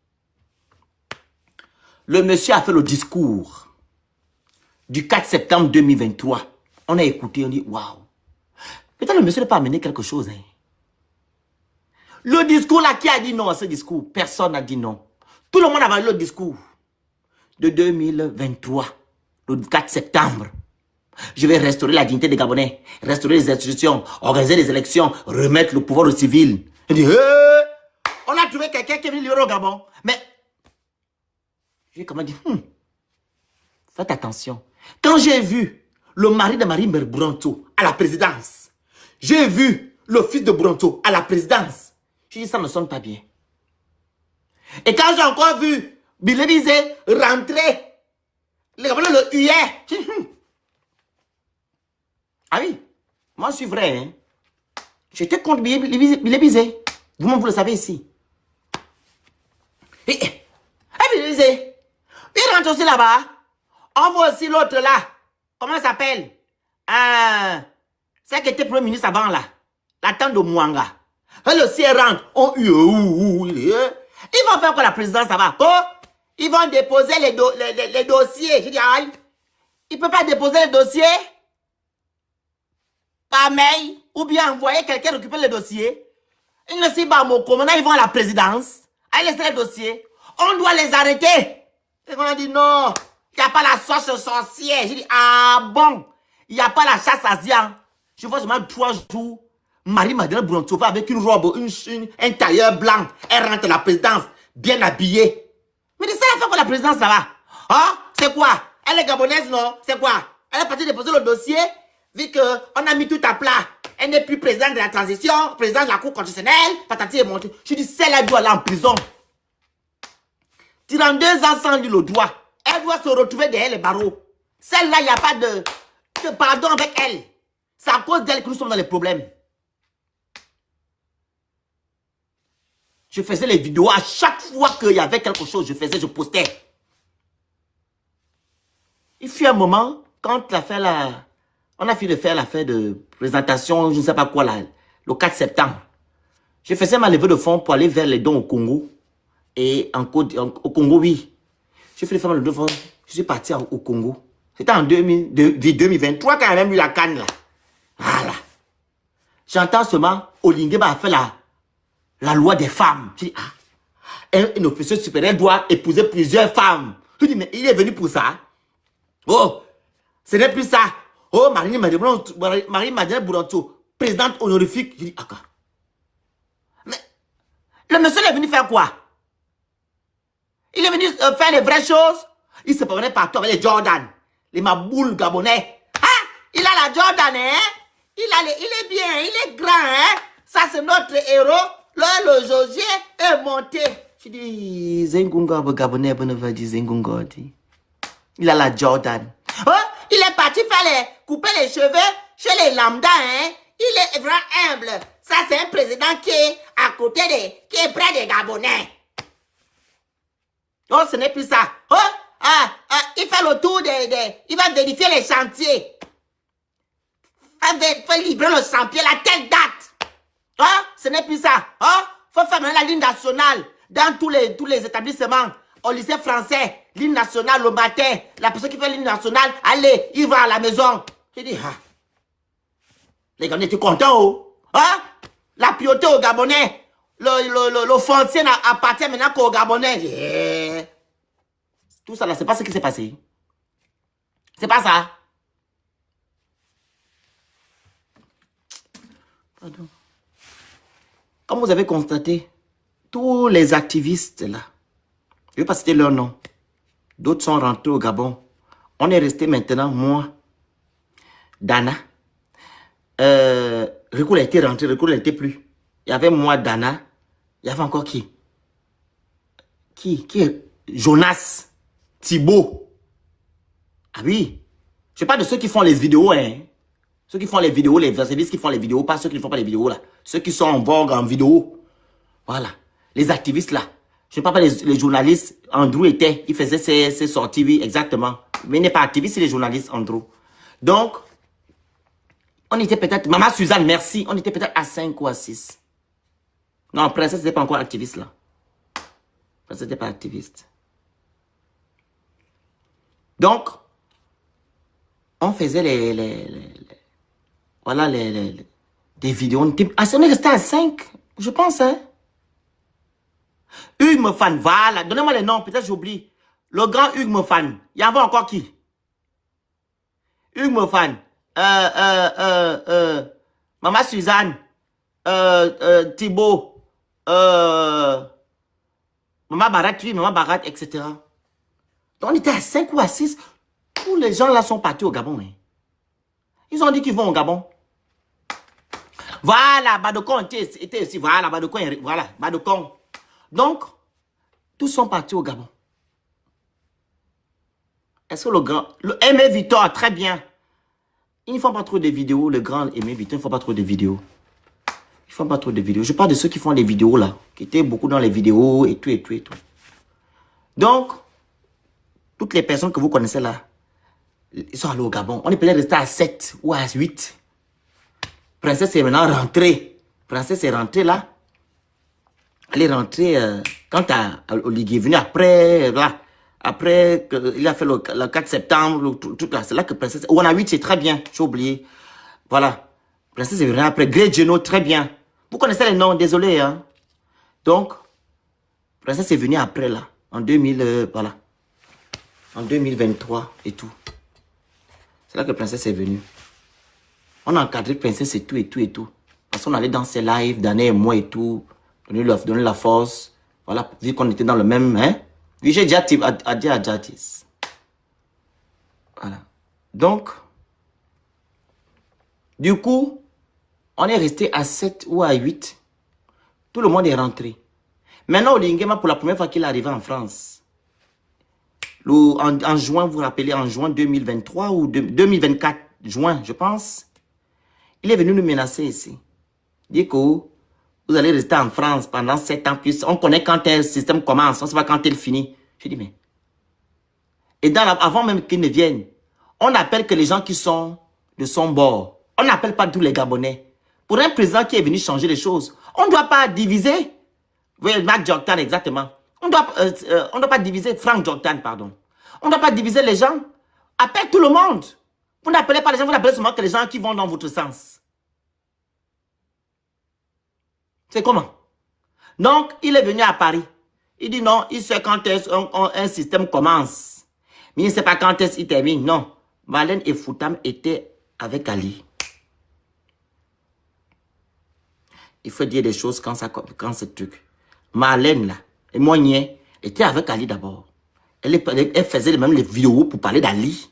Le monsieur a fait le discours du 4 septembre 2023. On a écouté, on dit waouh. Peut-être le monsieur n'a pas amené quelque chose, hein. Le discours là, qui a dit non à ce discours? Personne n'a dit non. Tout le monde a validé le discours de 2023, le 4 septembre. Je vais restaurer la dignité des Gabonais, restaurer les institutions, organiser les élections, remettre le pouvoir aux civils. Il dit, on a trouvé quelqu'un qui est venu libérer au Gabon. Mais, j'ai comment dit, faites attention. Quand j'ai vu le mari de Marie Bronto à la présidence, j'ai vu le fils de Bronto à la présidence, j'ai dit, ça ne sonne pas bien. Et quand j'ai encore vu Bilé Bizé rentrer, les Gabonais le huaient, j'ai dit, ah oui, moi je suis vrai. Hein? J'étais contre Bilé Bizé. Vous-même, vous le savez ici. Et Bilé Bizé, il rentre aussi là-bas. On voit aussi l'autre là. Comment il s'appelle? C'est qui était premier ministre avant là. La tante de Mwanga. Elle aussi rentre. Ils vont faire quoi la présidence là-bas? Oh, ils vont déposer les dossiers. Je dis, aïe, ils ne peuvent pas déposer les dossiers par mail ou bien envoyer quelqu'un récupérer les dossiers. Ils ne savent pas comment ils vont à la présidence. Allez laisser les dossiers. On doit les arrêter. Et on a dit non, il n'y a pas la sauce sorcière. J'ai dit, ah bon, il n'y a pas la chasse asiatique. Je vois seulement 3 jours. Marie-Madeleine Bronto va avec une robe, un tailleur blanc. Elle rentre à la présidence, bien habillée. Mais ça, elle fait quoi la présidence là-bas? Hein? C'est quoi? Elle est gabonaise, non? C'est quoi? Elle est partie déposer le dossier, vu qu'on a mis tout à plat. Elle n'est plus présidente de la transition, présidente de la Cour constitutionnelle, patati et monté. Je dis, celle-là doit aller en prison. 32 ans sans lui le doigt. Elle doit se retrouver derrière les barreaux. Celle-là, il n'y a pas de pardon avec elle. C'est à cause d'elle que nous sommes dans les problèmes. Je faisais les vidéos. À chaque fois qu'il y avait quelque chose, je postais. Il fut un moment, quand on a fini de faire l'affaire de présentation, je ne sais pas quoi, là, le 4 septembre. Je faisais ma levée de fonds pour aller vers les dons au Congo. Et au Congo, oui. J'ai fait ma levée de fonds. Je suis parti au Congo. C'était en 2023 quand il y a même eu la canne, là. Voilà. J'entends seulement, Olingema a fait la loi des femmes. Je dis, un officier supérieur doit épouser plusieurs femmes. Je dis, mais il est venu pour ça. Oh, ce n'est plus ça. Oh, Marie-Madeleine Bronto, présidente honorifique. Je dis, d'accord. Mais le monsieur est venu faire quoi? Il est venu faire les vraies choses. Il se promenait partout avec les Jordan, les maboules gabonais. Ah, il a la Jordan, hein? Il est bien, il est grand, hein? Ça, c'est notre héros. le José est monté. Je dis, Zengunga, le Gabonais, ne va dire Zengunga. Il a la Jordan. Oh, il est parti faire couper les cheveux chez les lambda, hein. Il est vraiment humble. Ça, c'est un président qui est à côté qui est près des Gabonais. Oh, ce n'est plus ça. Oh, il fait le tour il va vérifier les chantiers. Il va livrer le chantier à telle date. Oh, ce n'est plus ça. Oh, faut faire la ligne nationale dans tous les établissements. Au lycée français, ligne nationale le matin. La personne qui fait ligne nationale, allez, il va à la maison. Je dis, les Gabonais étaient contents, oh. Hein? La priorité aux Gabonais. Le foncier appartient maintenant qu'aux Gabonais. Yeah. Tout ça là, c'est pas ce qui s'est passé. C'est pas ça. Pardon. Comme vous avez constaté, tous les activistes là, je ne vais pas citer leur nom, d'autres sont rentrés au Gabon. On est resté maintenant, moi, Dana, Ricoul a été rentré, Ricoul n'était plus. Il y avait moi, Dana, il y avait encore qui? Qui est Jonas, Thibaut. Ah oui, je parle de ceux qui font les vidéos, hein. Ceux qui font les vidéos, les services qui font les vidéos, pas ceux qui ne font pas les vidéos là. Ceux qui sont en vogue en vidéo. Voilà. Les activistes là. Je ne parle pas les journalistes. Andrew était, il faisait ses sorties, oui, exactement. Mais il n'est pas activiste, c'est les journalistes, Andrew. Donc, on était peut-être, Maman Suzanne, merci, on était peut-être à 5 ou à 6. Non, Princesse n'était pas encore activiste là. Princesse n'était pas activiste. Donc, on faisait voilà des vidéos. On est resté à 5, je pense, hein. Hugues Mofan, voilà. Donnez-moi les noms, peut-être j'oublie. Le grand Hugues Mofan. Il y en a encore qui? Hugues Mofan. Maman Suzanne. Thibaut. Maman Barat, oui, Maman Barat, etc. Donc on était à 5 ou à 6. Tous les gens là sont partis au Gabon. Hein. Ils ont dit qu'ils vont au Gabon. Voilà, Badokon était ici. Voilà, Badokon, voilà, Badokon. Donc, tous sont partis au Gabon. Est-ce que le grand... Le Aimé Victor, très bien. Ils ne font pas trop de vidéos. Le grand Aimé Victor, ils ne font pas trop de vidéos. Ils ne font pas trop de vidéos. Je parle de ceux qui font les vidéos là. Qui étaient beaucoup dans les vidéos et tout, et tout, et tout. Donc, toutes les personnes que vous connaissez là, ils sont allés au Gabon. On est peut-être resté à 7 ou à 8. Princesse est maintenant rentrée. Princesse est rentrée là. Elle est rentrée quand Olivier est venu après, là, après il a fait le 4 septembre, tout là, c'est là que Princesse... On a 8, c'est très bien, j'ai oublié. Voilà. Princesse est venue après. Grey Geno, très bien. Vous connaissez les noms, désolé. Hein. Donc, Princesse est venue après là, en 2000, voilà. En 2023 et tout. C'est là que Princesse est venue. On a encadré Princesse et tout, et tout, et tout. Parce qu'on allait dans ses lives, Dana et moi et tout. Donner la force. Voilà, vu qu'on était dans le même... Hein? Oui, j'ai déjà dit à Jadis. Voilà. Donc, du coup, on est resté à 7 ou à 8. Tout le monde est rentré. Maintenant, Olingema, pour la première fois qu'il est arrivé en France, en juin, vous vous rappelez, en juin 2023 ou 2024, juin, je pense, il est venu nous menacer ici. Il dit que vous allez rester en France pendant 7 ans plus. On connaît quand un système commence, on ne sait pas quand il finit. Je dis, mais... Et avant même qu'ils ne viennent, on appelle que les gens qui sont de son bord. On n'appelle pas tous les Gabonais. Pour un président qui est venu changer les choses, on ne doit pas diviser. Oui, Marc Joktan, exactement. On ne doit pas diviser, Frank Joktan, pardon. On ne doit pas diviser les gens. Appelle tout le monde. Vous n'appelez pas les gens, vous n'appelez seulement que les gens qui vont dans votre sens. C'est comment? Donc, il est venu à Paris. Il dit non, il sait quand un système commence. Mais il ne sait pas quand il termine. Non. Marlène et Foutam étaient avec Ali. Il faut dire des choses quand c'est truc. Marlène, là, et Moignet, était avec Ali d'abord. Elle faisait même les vidéos pour parler d'Ali.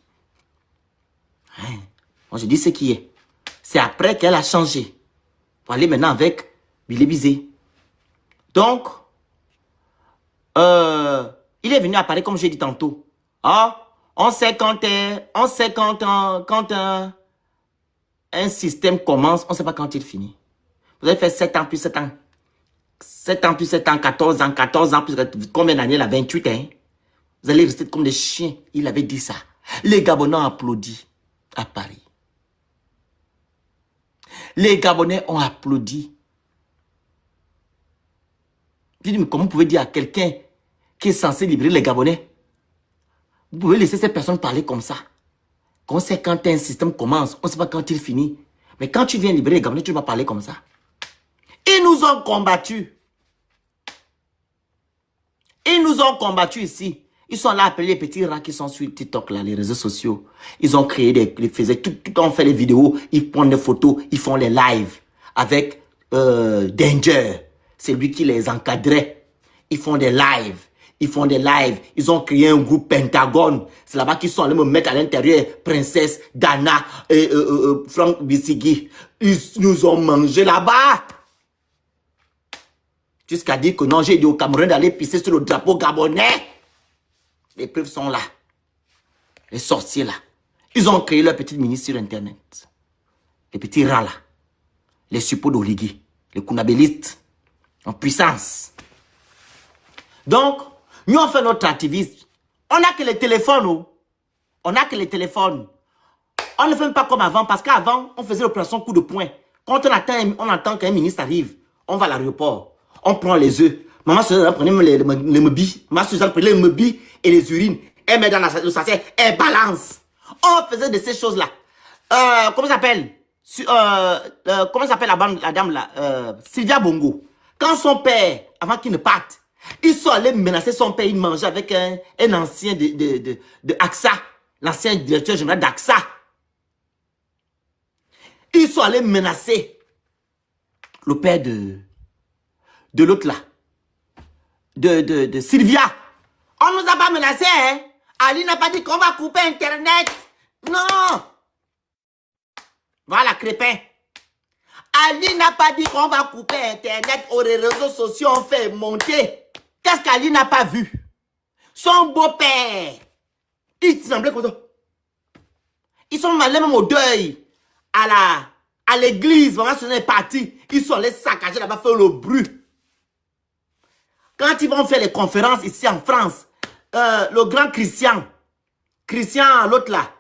Hein? Moi, je dis ce qui est. C'est après qu'elle a changé. Pour aller maintenant avec Billy Bizé. Donc, il est venu à Paris, comme j'ai dit tantôt. Ah, on sait quand un système commence, on ne sait pas quand il finit. Vous avez fait 7 ans plus 7 ans. 7 ans plus 7 ans, 14 ans, 14 ans plus combien d'années là? 28 ans. Vous allez rester comme des chiens. Il avait dit ça. Les Gabonais ont applaudi à Paris. Les Gabonais ont applaudi. Je dis, mais comment vous pouvez dire à quelqu'un qui est censé libérer les Gabonais? Vous pouvez laisser ces personnes parler comme ça. On sait quand un système commence, on ne sait pas quand il finit. Mais quand tu viens libérer les Gabonais, tu vas parler comme ça. Ils nous ont combattus. Ils nous ont combattus ici. Ils sont là appelés les petits rats qui sont sur TikTok, là, les réseaux sociaux. Ils ont créé tout ont fait les vidéos, ils prennent des photos, ils font les lives avec Danger. C'est lui qui les encadrait. Ils font des lives. Ils ont créé un groupe Pentagone. C'est là-bas qu'ils sont allés me mettre à l'intérieur. Princesse, Dana, Franck Bissigi. Ils nous ont mangé là-bas. Jusqu'à dire que non, j'ai dit au Cameroun d'aller pisser sur le drapeau gabonais. Les preuves sont là. Les sorciers là. Ils ont créé leur petite ministre sur Internet. Les petits rats là. Les suppôts d'Oligui. Les Kounabélistes. En puissance. Donc, nous on fait notre activisme. On n'a que les téléphones. Oh. On n'a que les téléphones. On ne fait pas comme avant. Parce qu'avant, on faisait l'opération coup de poing. Quand on attend qu'un ministre arrive, on va à l'aéroport. On prend les œufs. Maman Suzanne prenait les mebis. Maman Suzanne prenait les mebis et les urines. Elle met dans le sachet. Elle balance. On faisait de ces choses-là. Comment ça s'appelle? Comment s'appelle la dame là? Sylvia Bongo. Quand son père, avant qu'il ne parte, ils sont allés menacer son père. Il mangeait avec un ancien de AXA. L'ancien directeur général d'AXA. Ils sont allés menacer le père de l'autre là. De Sylvia. On nous a pas menacé, hein. Ali n'a pas dit qu'on va couper Internet. Non. Voilà, Crépin. Ali n'a pas dit qu'on va couper Internet. Aux réseaux sociaux, on fait monter. Qu'est-ce qu'Ali n'a pas vu? Son beau-père. Il semblait comme ça. Ils sont allés même au deuil. À l'église. Maman Suzanne est partie. Ils sont allés saccager là-bas, faire le bruit. Quand ils vont faire les conférences ici en France, le grand Christian, l'autre là,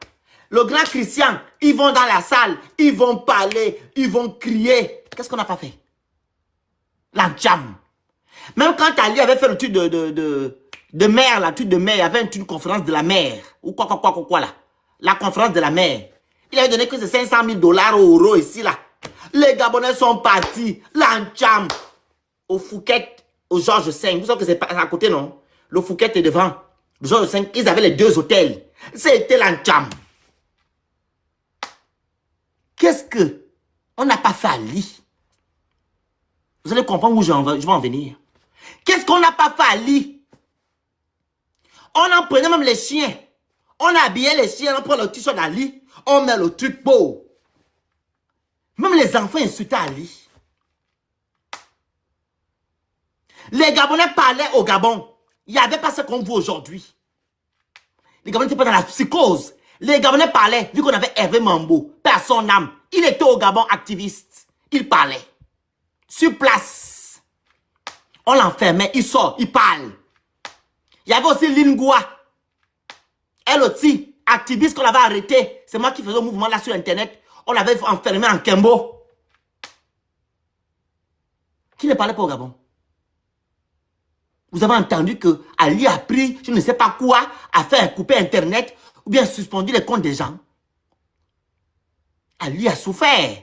le grand Christian, ils vont dans la salle, ils vont parler, ils vont crier. Qu'est-ce qu'on n'a pas fait? La jam. Même quand Ali avait fait le truc de mer, la truc de mer, il y avait une conférence de la mer, ou quoi là, la conférence de la mer. Il avait donné que c'est 500 000 $ ou euros ici là. Les Gabonais sont partis, la jam, au Fouquet. Au Georges V, vous savez que c'est à côté, non? Le Fouquet est devant. Le Georges V, ils avaient les deux hôtels. C'était l'Ancham. Qu'est-ce que on n'a pas fait à Li? Vous allez comprendre où je vais en venir. Qu'est-ce qu'on n'a pas fait à Li? On en prenait même les chiens. On habillait les chiens, on prend le t-shirt à Li. On met le truc beau. Même les enfants insultaient à Li. Les Gabonais parlaient au Gabon. Il n'y avait pas ce qu'on voit aujourd'hui. Les Gabonais n'étaient pas dans la psychose. Les Gabonais parlaient, vu qu'on avait Hervé Mambo, paix à son âme. Il était au Gabon activiste. Il parlait. Sur place. On l'enfermait, il sort, il parle. Il y avait aussi Lingua. Elle aussi, activiste qu'on avait arrêté. C'est moi qui faisais le mouvement là sur Internet. On l'avait enfermé en Kembo. Qui ne parlait pas au Gabon? Vous avez entendu que Ali a pris, je ne sais pas quoi, à faire couper Internet ou bien suspendu les comptes des gens. Ali a souffert.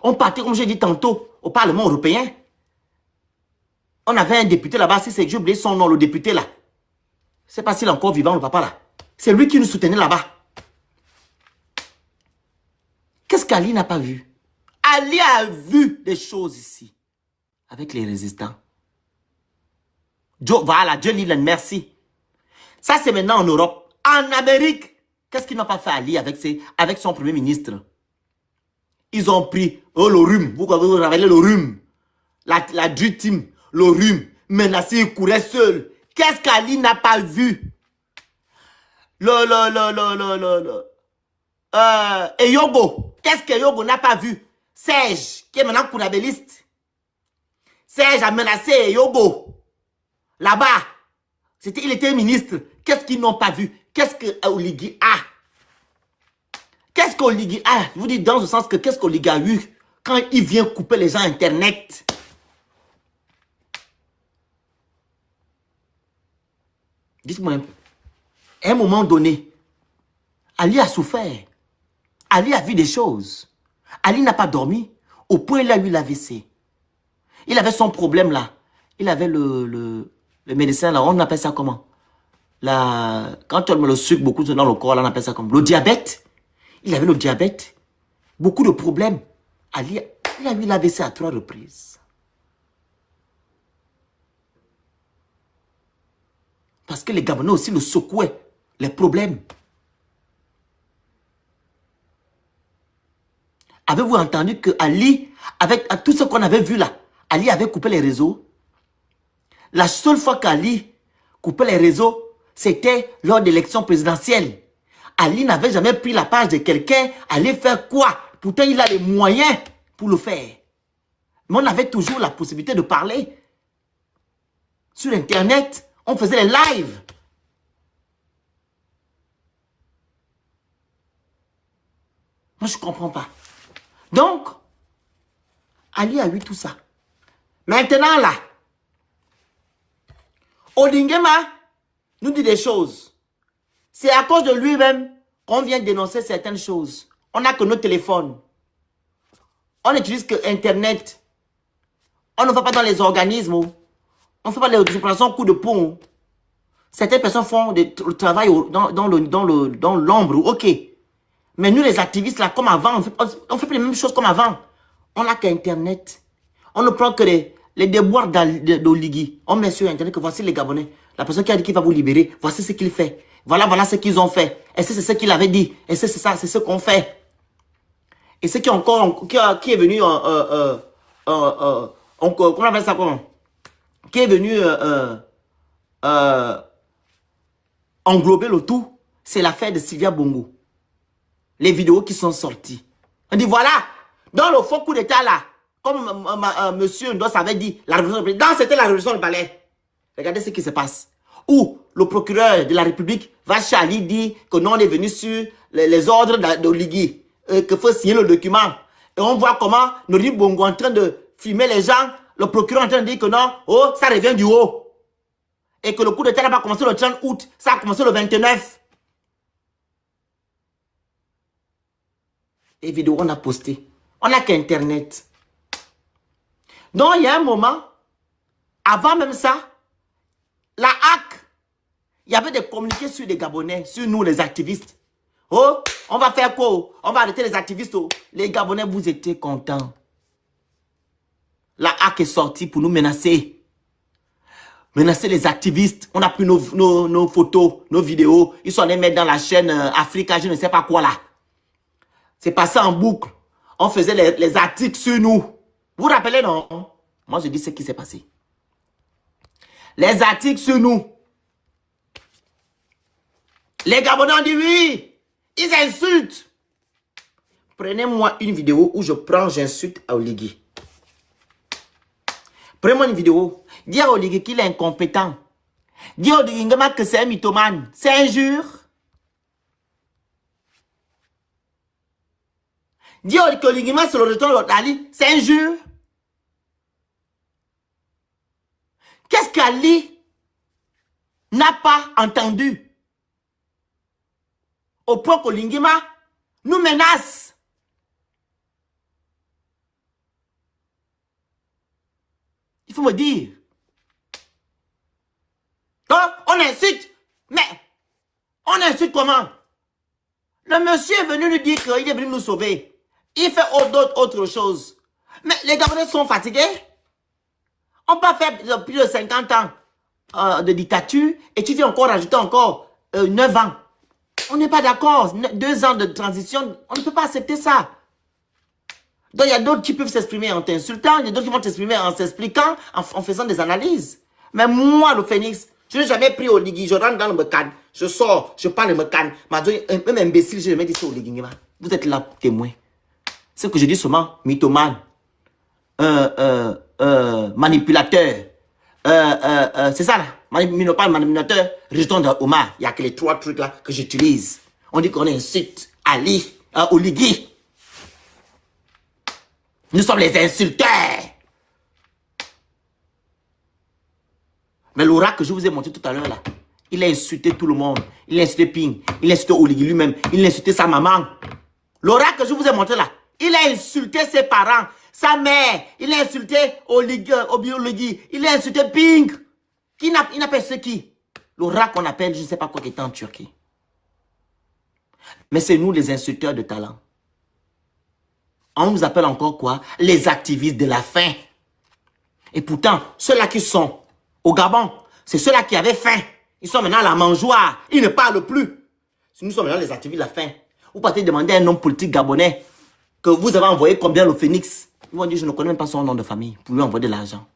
On partait, comme j'ai dit tantôt, au Parlement européen. On avait un député là-bas, si c'est j'ai oublié son nom, le député là. Je ne sais pas s'il est encore vivant, le papa là. C'est lui qui nous soutenait là-bas. Qu'est-ce qu'Ali n'a pas vu? Ali a vu des choses ici. Avec les résistants. Voilà, Joe Leland, merci. Ça, c'est maintenant en Europe. En Amérique, qu'est-ce qu'ils n'ont pas fait Ali avec son premier ministre? Ils ont pris le rhume. Vous avez révélé le rhume. la Dream Team, le rhume, menacé, il courait seul. Qu'est-ce qu'Ali n'a pas vu? Eyogo, qu'est-ce que Eyogo n'a pas vu? Serge, qui est maintenant courabelliste. Serge a menacé Eyogo. Là-bas, il était ministre. Qu'est-ce qu'ils n'ont pas vu? Qu'est-ce que Oligui a? Qu'est-ce qu'Oligui a? Je vous dis dans le sens que qu'est-ce qu'Oligui a eu quand il vient couper les gens Internet? Dites-moi un peu. À un moment donné, Ali a souffert. Ali a vu des choses. Ali n'a pas dormi. Au point il a eu l'AVC. Il avait son problème là. Il avait le médecin là. On appelle ça comment? Quand on met le sucre beaucoup dans le corps, là, on appelle ça comme le diabète. Il avait le diabète. Beaucoup de problèmes. Ali, il a eu l'AVC à 3 reprises. Parce que les Gabonais aussi le secouaient. Les problèmes. Avez-vous entendu que Ali, avec tout ce qu'on avait vu là, Ali avait coupé les réseaux? La seule fois qu'Ali coupait les réseaux, c'était lors d'élections présidentielles. Ali n'avait jamais pris la page de quelqu'un, aller faire quoi? Pourtant, il a les moyens pour le faire. Mais on avait toujours la possibilité de parler. Sur Internet, on faisait les lives. Moi, je ne comprends pas. Donc, Ali a eu tout ça. Maintenant, là, Odingema nous dit des choses. C'est à cause de lui-même qu'on vient dénoncer certaines choses. On n'a que nos téléphones. On n'utilise que Internet. On ne va pas dans les organismes. On ne fait pas les opérations coup de pont. Certaines personnes font le travail dans l'ombre. Ok. Mais nous, les activistes, là, comme avant, on fait plus les mêmes choses comme avant. On n'a qu'Internet. On ne prend que les déboires d'Oligui. On met sur Internet que voici les Gabonais. La personne qui a dit qu'il va vous libérer, voici ce qu'il fait. Voilà ce qu'ils ont fait. Et c'est ce qu'il avait dit. Et c'est ça, c'est ce qu'on fait. Et ce qui est venu, comment on appelle ça comment? Qui est venu englober le tout, c'est l'affaire de Sylvia Bongo. Les vidéos qui sont sorties. On dit voilà, dans le faux coup d'état là, comme monsieur Ndos avait dit, la révolution du palais, c'était la révolution du palais. Regardez ce qui se passe. Où le procureur de la République va chez Ali dire que non, on est venu sur les ordres d'Oligui, qu'il faut signer le document. Et on voit comment Nori Bongo en train de filmer les gens, le procureur en train de dire que non, oh, ça revient du haut. Et que le coup d'état n'a pas commencé le 30 août, ça a commencé le 29. Les vidéos, on a posté. On n'a qu'Internet. Donc, il y a un moment, avant même ça, la hack, il y avait des communiqués sur les Gabonais, sur nous, les activistes. Oh, on va faire quoi? On va arrêter les activistes. Oh. Les Gabonais, vous étiez contents. La hack est sortie pour nous menacer. Menacer les activistes. On a pris nos photos, nos vidéos. Ils sont allés mettre dans la chaîne Africa, je ne sais pas quoi là. C'est passé en boucle. On faisait les articles sur nous. Vous vous rappelez, non? Moi, je dis ce qui s'est passé. Les articles sur nous. Les Gabonais ont dit oui. Ils insultent. Prenez-moi une vidéo où j'insulte à Oligui. Prenez-moi une vidéo. Dis à Oligui qu'il est incompétent. Dis à Oligui que c'est un mythomane. C'est injure. Dis à Oligui que c'est le retour d'Ali. C'est injure. Qu'est-ce qu'Ali n'a pas entendu? Au point qu'Olingima nous menace. Il faut me dire. Donc, on insulte. Mais, on insulte comment? Le monsieur est venu nous dire qu'il est venu nous sauver. Il fait autre chose. Mais les Gabonais sont fatigués. On peut faire plus de 50 ans de dictature et tu viens encore rajouter encore 9 ans. On n'est pas d'accord. 2 ans de transition, on ne peut pas accepter ça. Donc, il y a d'autres qui peuvent s'exprimer en t'insultant, il y a d'autres qui vont t'exprimer en s'expliquant, en faisant des analyses. Mais moi, le Phénix, je n'ai jamais pris au Ligui, je rentre dans le Mecan, je sors, je parle le Mecan. Même imbécile, je ne jamais dit ça au Ligui. Vous êtes là, témoin. Ce que je dis souvent, mythomane, manipulateur, c'est ça là, manipulateur, rejeton de Omar. Il n'y a que les 3 trucs là que j'utilise. On dit qu'on insulte Ali, au Ligui. Nous sommes les insulteurs. Mais l'oracle que je vous ai montré tout à l'heure là, il a insulté tout le monde. Il a insulté Ping, il a insulté Oligui lui-même, il a insulté sa maman. L'oracle que je vous ai montré là, il a insulté ses parents, sa mère, il a insulté Oligui, il a insulté Ping. Il n'a pas insulté qui? L'oracle qu'on appelle, je ne sais pas quoi qui était en Turquie. Mais c'est nous les insulteurs de talent. On nous appelle encore quoi? Les activistes de la faim. Et pourtant, ceux-là qui sont au Gabon, c'est ceux-là qui avaient faim. Ils sont maintenant à la mangeoire. Ils ne parlent plus. Si nous sommes maintenant les activistes de la faim, vous partez demander à un homme politique gabonais que vous avez envoyé combien le Phénix. Ils vont dire, je ne connais même pas son nom de famille pour lui envoyer de l'argent.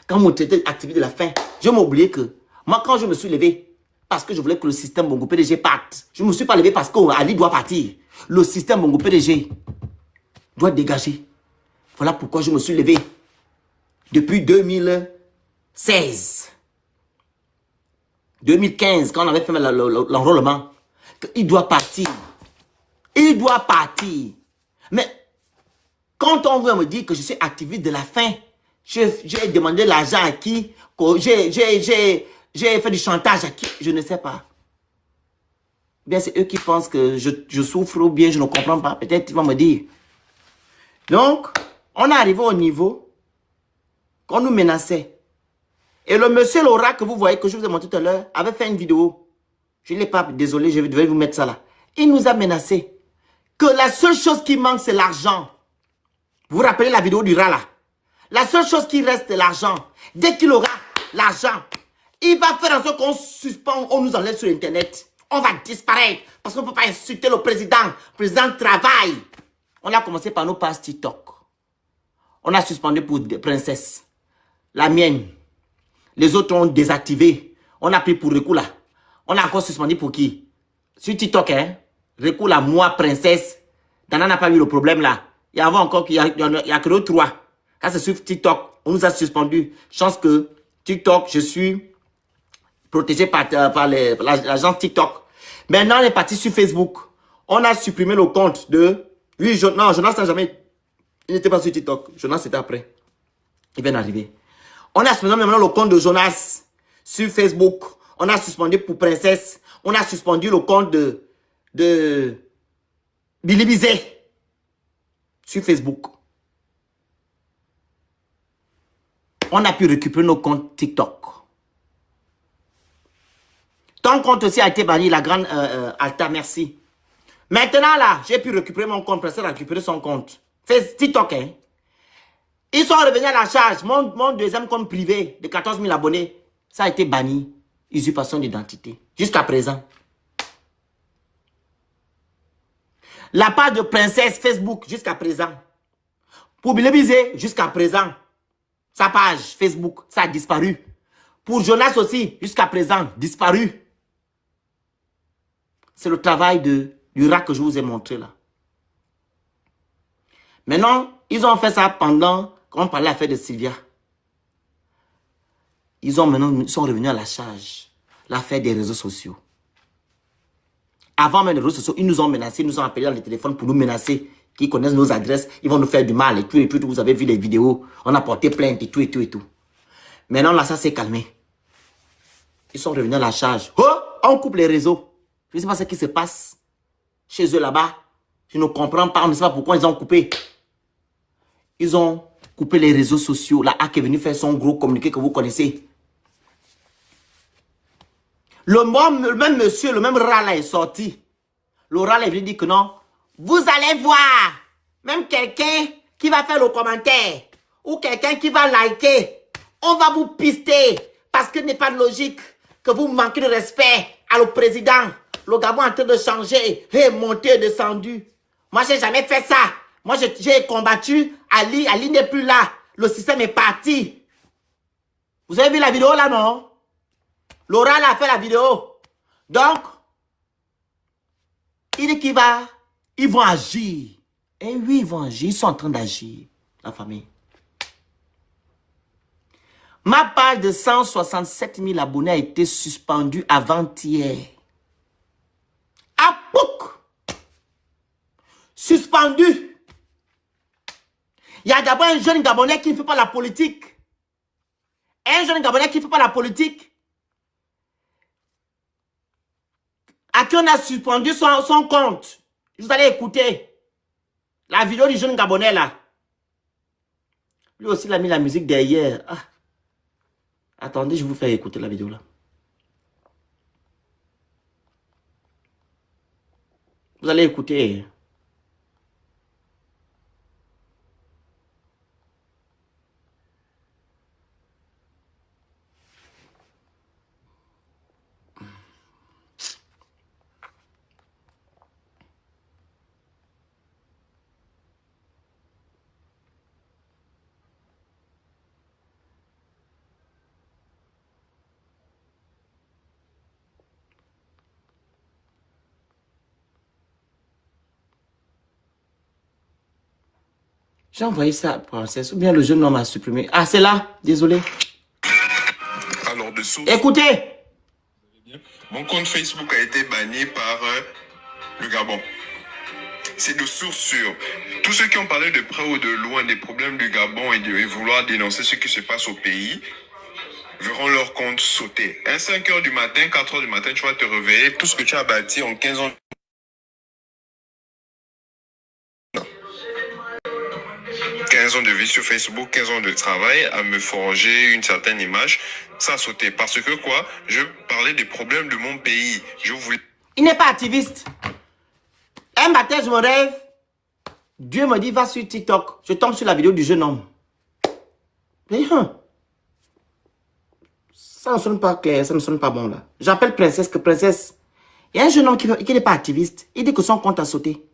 Quand vous traitez d'activiste de la faim, je m'oubliais que moi, quand je me suis levé, parce que je voulais que le système Bongo PDG parte, je ne me suis pas levé parce qu'Ali doit partir. Le système Bongo PDG doit dégager. Voilà pourquoi je me suis levé. Depuis 2016, 2015, quand on avait fait l'enrôlement, il doit partir. Il doit partir. Mais quand on veut me dire que je suis activiste de la faim, j'ai demandé l'argent à qui, j'ai fait du chantage à qui, je ne sais pas. Bien, c'est eux qui pensent que je souffre ou bien je ne comprends pas. Peut-être ils vont me dire. Donc, on est arrivé au niveau qu'on nous menaçait. Et le monsieur Laura que vous voyez, que je vous ai montré tout à l'heure, avait fait une vidéo. Je ne l'ai pas, désolé, je devais vous mettre ça là. Il nous a menacé que la seule chose qui manque, c'est l'argent. Vous vous rappelez la vidéo du rat là? La seule chose qui reste, c'est l'argent. Dès qu'il aura l'argent, il va faire en sorte qu'on suspend, on nous enlève sur Internet. On va disparaître parce qu'on ne peut pas insulter le président. Le président travaille. On a commencé par nos pages TikTok. On a suspendu pour des princesses. La mienne. Les autres ont désactivé. On a pris pour Rekula. On a encore suspendu pour qui? Sur TikTok, hein? Rekula, moi, princesse. Dana n'a pas eu le problème là. Il y a encore qu'il y a que le 3. Quand c'est sur TikTok, on nous a suspendu. Chance que TikTok, je suis protégé par l'agence TikTok. Maintenant, on est parti sur Facebook. On a supprimé le compte de... Oui, non, Jonas n'a jamais... Il n'était pas sur TikTok. Jonas, c'était après. Il vient d'arriver. On a suspendu maintenant le compte de Jonas sur Facebook. On a suspendu pour Princesse. On a suspendu le compte de Billy Bizet sur Facebook. On a pu récupérer nos comptes TikTok. Ton compte aussi a été banni, la grande Alta, merci. Maintenant là, j'ai pu récupérer mon compte, Princesse a récupéré son compte. C'est TikTok, hein. Ils sont revenus à la charge. Mon deuxième compte privé de 14 000 abonnés, ça a été banni. Usurpation d'identité. Jusqu'à présent. La page de Princesse Facebook, jusqu'à présent. Pour Billy Bizet, jusqu'à présent. Sa page Facebook, ça a disparu. Pour Jonas aussi, jusqu'à présent, disparu. C'est le travail du rat que je vous ai montré là. Maintenant, ils ont fait ça pendant qu'on parlait de l'affaire de Sylvia. Ils sont revenus à la charge. L'affaire des réseaux sociaux. Avant même les réseaux sociaux, ils nous ont menacés, ils nous ont appelé dans les téléphones pour nous menacer. Qui connaissent nos adresses, ils vont nous faire du mal et tout, vous avez vu les vidéos. On a porté plainte et tout. Maintenant, là, ça s'est calmé. Ils sont revenus à la charge. Oh, on coupe les réseaux. Je ne sais pas ce qui se passe chez eux là-bas. Je ne comprends pas, on ne sait pas pourquoi ils ont coupé. Ils ont coupé les réseaux sociaux. La HAC est venue faire son gros communiqué que vous connaissez. Le même monsieur, le même rat là est sorti. Le rat là est venu dire que non. Vous allez voir, même quelqu'un qui va faire le commentaire ou quelqu'un qui va liker, on va vous pister parce qu'il n'est pas logique que vous manquez de respect à le président. Le Gabon est en train de changer, monté, descendu. Moi, je n'ai jamais fait ça. Moi, j'ai combattu Ali. Ali n'est plus là. Le système est parti. Vous avez vu la vidéo là, non? Laura a fait la vidéo. Donc, il dit qu'ils vont agir. Et oui, ils vont agir. Ils sont en train d'agir, la famille. Ma page de 167 000 abonnés a été suspendue avant-hier. À Pouk! Suspendu. Il y a d'abord un jeune Gabonais qui ne fait pas la politique. Un jeune Gabonais qui ne fait pas la politique. À qui on a suspendu son compte. Vous allez écouter la vidéo du jeune Gabonais là. Lui aussi il a mis la musique derrière. Ah. Attendez, je vais vous faire écouter la vidéo là. Vous allez écouter. J'ai envoyé ça à Princesse, ou bien le jeune homme a supprimé. Ah, c'est là, désolé. Alors, dessous. Écoutez. Mon compte Facebook a été banni par le Gabon. C'est de source sûre. Tous ceux qui ont parlé de près ou de loin des problèmes du Gabon et de vouloir dénoncer ce qui se passe au pays verront leur compte sauter. À 5 h du matin, 4 h du matin, tu vas te réveiller. Tout ce que tu as bâti en 15 ans. 15 ans de vie sur Facebook, 15 ans de travail à me forger une certaine image, ça a sauté. Parce que quoi? Je parlais des problèmes de mon pays. Je voulais... Il n'est pas activiste. Un matin, je me rêve. Dieu me dit, va sur TikTok. Je tombe sur la vidéo du jeune homme. Ça ne sonne pas clair, ça ne sonne pas bon là. J'appelle Princesse que Princesse. Il y a un jeune homme qui n'est pas activiste. Il dit que son compte a sauté.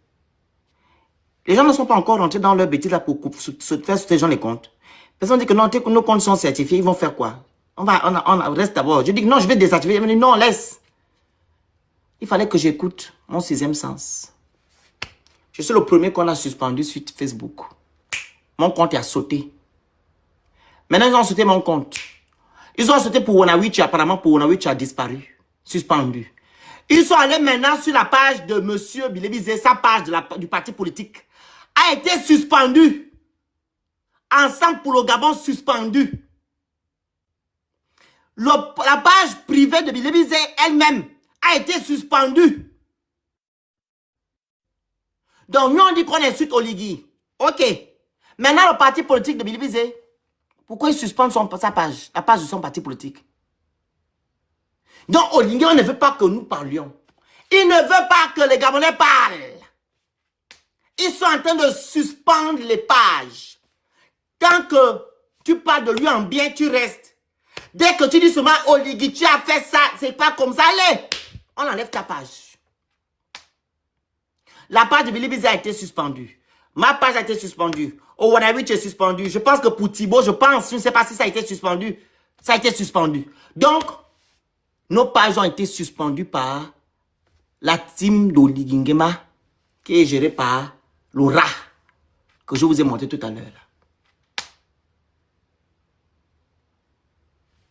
Les gens ne sont pas encore rentrés dans leur bêtise là pour faire sauter les gens les comptes. Personne dit que non, nos comptes sont certifiés, ils vont faire quoi? On reste d'abord. Je dis que non, je vais désactiver. Il me dit non, laisse. Il fallait que j'écoute mon sixième sens. Je suis le premier qu'on a suspendu sur Facebook. Mon compte a sauté. Maintenant, ils ont sauté mon compte. Ils ont sauté pour Wonawitch. Apparemment, pour Wonawitch a disparu. Suspendu. Ils sont allés maintenant sur la page de M. Bilebizé, sa page du parti politique a été suspendue. Ensemble pour le Gabon suspendu. La page privée de Bilebizé elle-même a été suspendue. Donc nous on dit qu'on insulte Oligui. Ok. Maintenant le parti politique de Bilebizé, pourquoi il suspend sa page, la page de son parti politique? Donc Oligui, on ne veut pas que nous parlions. Il ne veut pas que les Gabonais parlent. Ils sont en train de suspendre les pages. Tant que tu parles de lui en bien, tu restes. Dès que tu dis seulement Oligui, tu as fait ça, c'est pas comme ça, allez, on enlève ta page. La page de Bilebizé a été suspendue. Ma page a été suspendue. Owonawitch est suspendu. Je pense que pour Thibaut, je ne sais pas si ça a été suspendu. Ça a été suspendu. Donc, nos pages ont été suspendues par la team d'Oligui Nguema qui est gérée par Laura, que je vous ai montré tout à l'heure.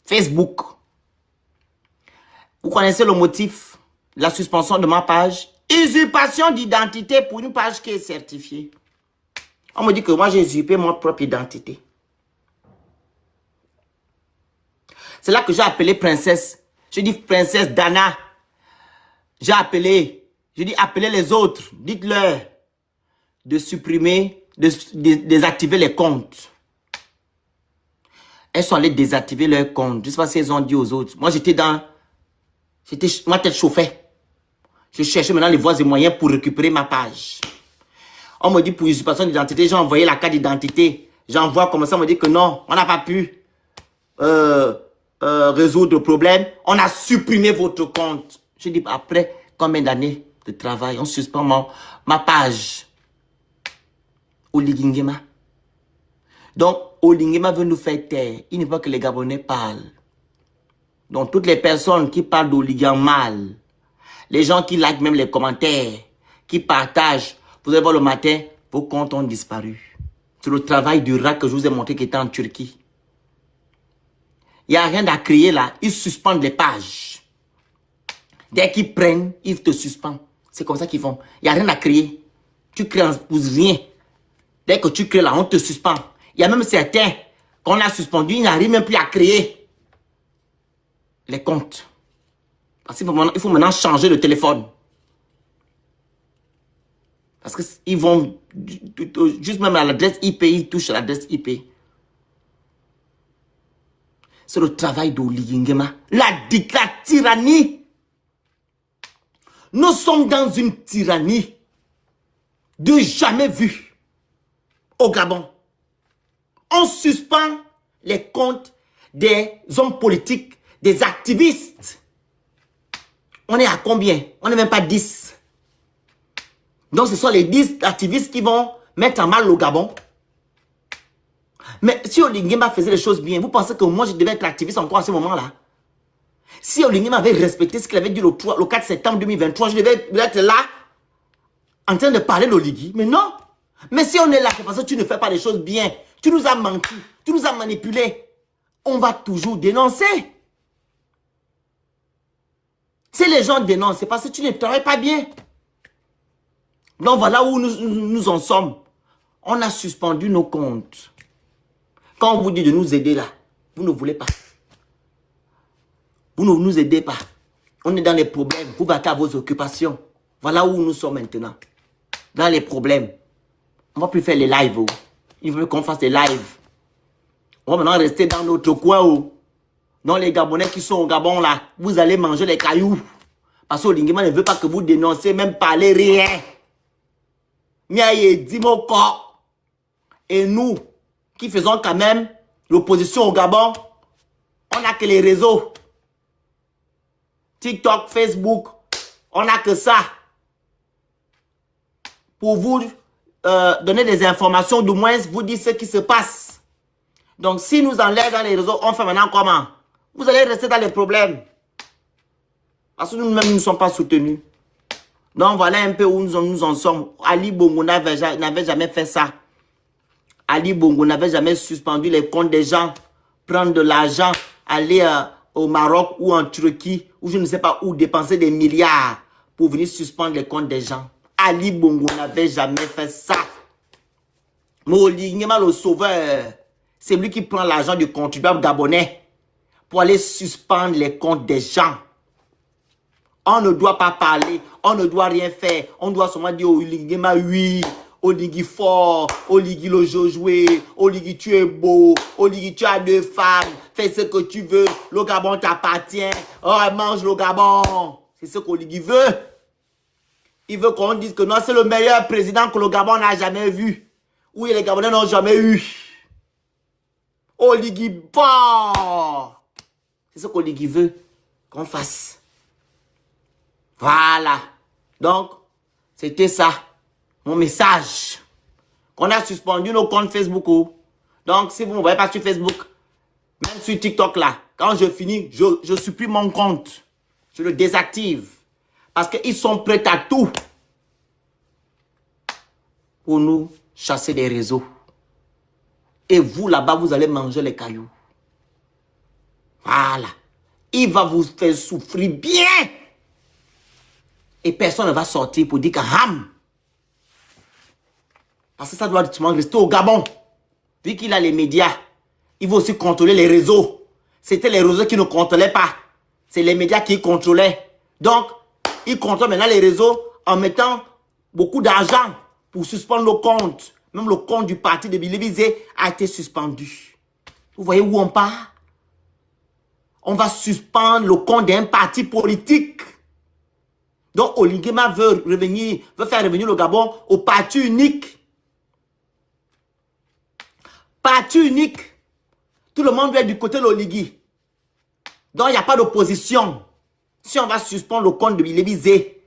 Facebook. Vous connaissez le motif de la suspension de ma page? Usurpation d'identité pour une page qui est certifiée. On me dit que moi j'ai usurpé mon propre identité. C'est là que j'ai appelé Princesse. Je dis Princesse Dana. J'ai appelé. Je dis appelez les autres. Dites-leur de supprimer, de désactiver les comptes. Elles sont allées désactiver leurs comptes. Je ne sais pas si elles ont dit aux autres. Moi j'étais ma tête chauffait. Je cherchais maintenant les voies et moyens pour récupérer ma page. On me dit pour usurpation d'identité, j'ai envoyé la carte d'identité. J'envoie comme ça, on me dit que non, on n'a pas pu résoudre le problème. On a supprimé votre compte. Je dis après combien d'années de travail, on suspend ma page. Oligui Nguema. Donc, Oligui Nguema veut nous faire taire. Il ne veut pas que les Gabonais parlent. Donc, toutes les personnes qui parlent d'Oligui en mal, les gens qui likent même les commentaires, qui partagent, vous allez voir le matin, vos comptes ont disparu. C'est le travail du rat que je vous ai montré qui était en Turquie. Il n'y a rien à créer là. Ils suspendent les pages. Dès qu'ils prennent, ils te suspendent. C'est comme ça qu'ils font. Il n'y a rien à créer. Tu crées pour rien. Dès que tu crées là, on te suspend. Il y a même certains qu'on a suspendus, ils n'arrivent même plus à créer les comptes. Parce qu'il faut maintenant changer le téléphone. Parce qu'ils vont juste même à l'adresse IP, ils touchent à l'adresse IP. C'est le travail d'Oligui Nguema. La tyrannie. Nous sommes dans une tyrannie de jamais vue au Gabon. On suspend les comptes des hommes politiques, des activistes. On est à combien? On n'est même pas 10. Donc ce sont les 10 activistes qui vont mettre en mal le Gabon. Mais si Oligui Nguema faisait les choses bien, vous pensez que moi je devais être activiste encore à ce moment-là? Si Oligui Nguema avait respecté ce qu'il avait dit le 4 septembre 2023, je devais être là en train de parler d'Oligui. Mais non. Mais si on est là, c'est parce que tu ne fais pas les choses bien. Tu nous as menti, tu nous as manipulés. On va toujours dénoncer. Si les gens dénoncent, c'est parce que tu ne travailles pas bien. Donc voilà où nous en sommes. On a suspendu nos comptes. Quand on vous dit de nous aider là, vous ne voulez pas. Vous ne nous aidez pas. On est dans les problèmes. Vous battez à vos occupations. Voilà où nous sommes maintenant. Dans les problèmes. On ne va plus faire les lives. Oh. Il veut qu'on fasse des lives. On va maintenant rester dans notre coin. Oh. Dans les Gabonais qui sont au Gabon là, vous allez manger les cailloux. Parce que Oligui Nguema ne veut pas que vous dénoncez, même parler rien. Et nous, qui faisons quand même l'opposition au Gabon, on n'a que les réseaux. TikTok, Facebook, on n'a que ça. Pour vous donner des informations, du moins vous dire ce qui se passe. Donc si nous enlèvons dans les réseaux, on fait maintenant comment? Vous allez rester dans les problèmes. Parce que nous-mêmes, nous ne sommes pas soutenus. Donc voilà un peu où nous en sommes. Ali Bongo n'avait jamais fait ça. Ali Bongo n'avait jamais suspendu les comptes des gens, prendre de l'argent, aller au Maroc ou en Turquie, ou je ne sais pas où, dépenser des milliards pour venir suspendre les comptes des gens. Ali Bongo n'avait jamais fait ça. Mais Oligui Nguema, le sauveur, c'est lui qui prend l'argent du contribuable gabonais pour aller suspendre les comptes des gens. On ne doit pas parler, on ne doit rien faire. On doit seulement dire Oligui Nguema, oui, Oligui fort, Oligui le jeu joué, Oligui tu es beau, Oligui tu as 2 femmes, fais ce que tu veux, le Gabon t'appartient, oh mange le Gabon. C'est ce qu'Oligui veut. Il veut qu'on dise que non, c'est le meilleur président que le Gabon n'a jamais vu. Oui, les Gabonais n'ont jamais eu. Oligui bon. C'est ce qu'Oligui veut qu'on fasse. Voilà. Donc, c'était ça. Mon message. Qu'on a suspendu nos comptes Facebook. Oh. Donc, si vous ne me voyez pas sur Facebook, même sur TikTok là, quand je finis, je supprime mon compte. Je le désactive. Parce qu'ils sont prêts à tout pour nous chasser des réseaux. Et vous là-bas, vous allez manger les cailloux. Voilà. Il va vous faire souffrir bien. Et personne ne va sortir pour dire que ham. Parce que ça doit rester au Gabon. Vu qu'il a les médias, il va aussi contrôler les réseaux. C'était les réseaux qui ne contrôlaient pas. C'est les médias qui contrôlaient. Donc, il contrôle maintenant les réseaux en mettant beaucoup d'argent pour suspendre le compte. Même le compte du parti de Bilibizé a été suspendu. Vous voyez où on part? On va suspendre le compte d'un parti politique. Donc, Oligui Nguema veut faire revenir le Gabon au parti unique. Parti unique. Tout le monde doit être du côté de l'Oligui. Donc, il n'y a pas d'opposition. Si on va suspendre le compte de Bilibizé,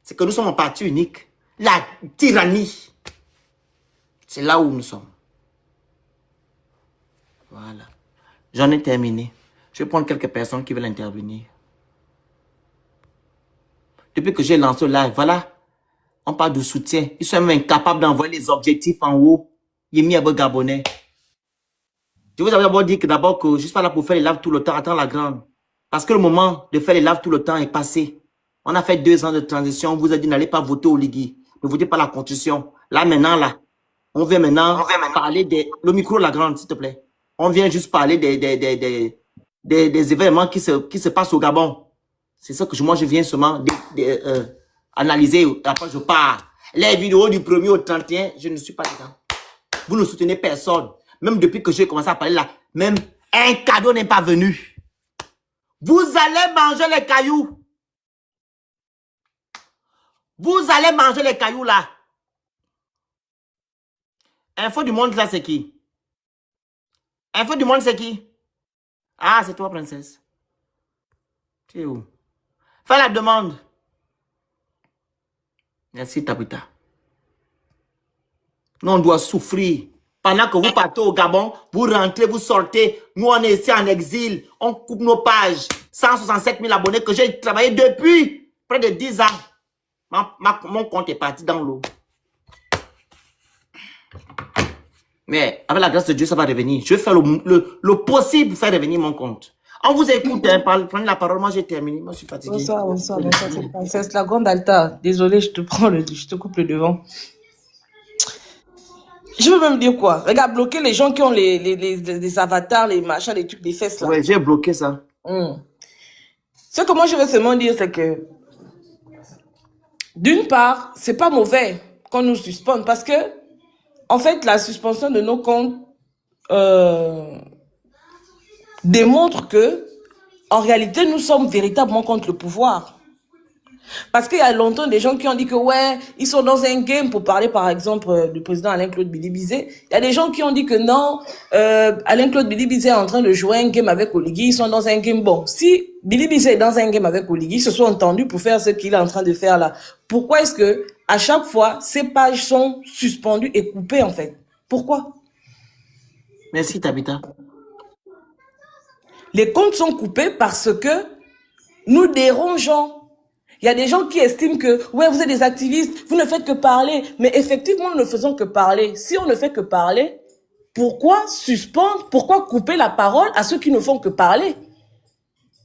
c'est que nous sommes un parti unique. La tyrannie. C'est là où nous sommes. Voilà. J'en ai terminé. Je vais prendre quelques personnes qui veulent intervenir. Depuis que j'ai lancé le live, voilà. On parle de soutien. Ils sont même incapables d'envoyer les objectifs en haut. Il est mis à vos Gabonais. Je vous avais d'abord dit que je ne suis pas là pour faire les lives tout le temps. Attends la grande. Parce que le moment de faire les lives tout le temps est passé. On a fait 2 ans de transition. On vous a dit n'allez pas voter au Ligui. Ne votez pas la Constitution. Là, maintenant, on vient maintenant parler des... Le micro, la grande, s'il te plaît. On vient juste parler des événements qui se passent au Gabon. C'est ça que moi, je viens seulement analyser. Après, je pars. Les vidéos du 1er au 31, je ne suis pas dedans. Vous ne soutenez personne. Même depuis que j'ai commencé à parler là, même un cadeau n'est pas venu. Vous allez manger les cailloux. Vous allez manger les cailloux là. Info du monde là, c'est qui? Info du monde, c'est qui? Ah, c'est toi, princesse. Tu es où? Fais la demande. Merci, Tabita. Nous, on doit souffrir. Pendant que vous partez au Gabon, vous rentrez, vous sortez. Nous, on est ici en exil. On coupe nos pages. 167 000 abonnés que j'ai travaillé depuis près de 10 ans. Mon compte est parti dans l'eau. Mais avec la grâce de Dieu, ça va revenir. Je vais faire le possible pour faire revenir mon compte. On vous écoute, hein, prenez la parole. Moi, j'ai terminé. Moi, je suis fatigué. Bonsoir, c'est princesse. La grande Alta. Désolée, je te coupe le devant. Je veux même dire quoi? Regarde, bloquer les gens qui ont les avatars, les machins, les trucs, les fesses là. Ouais, j'ai bloqué ça. Ce que moi, je veux seulement dire, c'est que d'une part, c'est pas mauvais qu'on nous suspende parce que en fait, la suspension de nos comptes démontre que, en réalité, nous sommes véritablement contre le pouvoir. Parce qu'il y a longtemps des gens qui ont dit que ouais, ils sont dans un game pour parler par exemple du président Alain-Claude Billy-Bizet. Il y a des gens qui ont dit que non, Alain-Claude Billy-Bizet est en train de jouer un game avec Oligui, ils sont dans un game. Bon, si Billy-Bizet est dans un game avec Oligui, ils se sont entendus pour faire ce qu'il est en train de faire là. Pourquoi est-ce que à chaque fois, ces pages sont suspendues et coupées en fait? Pourquoi? Merci Tabita. Les comptes sont coupés parce que nous dérangeons. Il y a des gens qui estiment que, ouais, vous êtes des activistes, vous ne faites que parler. Mais effectivement, nous ne faisons que parler. Si on ne fait que parler, pourquoi suspendre, pourquoi couper la parole à ceux qui ne font que parler?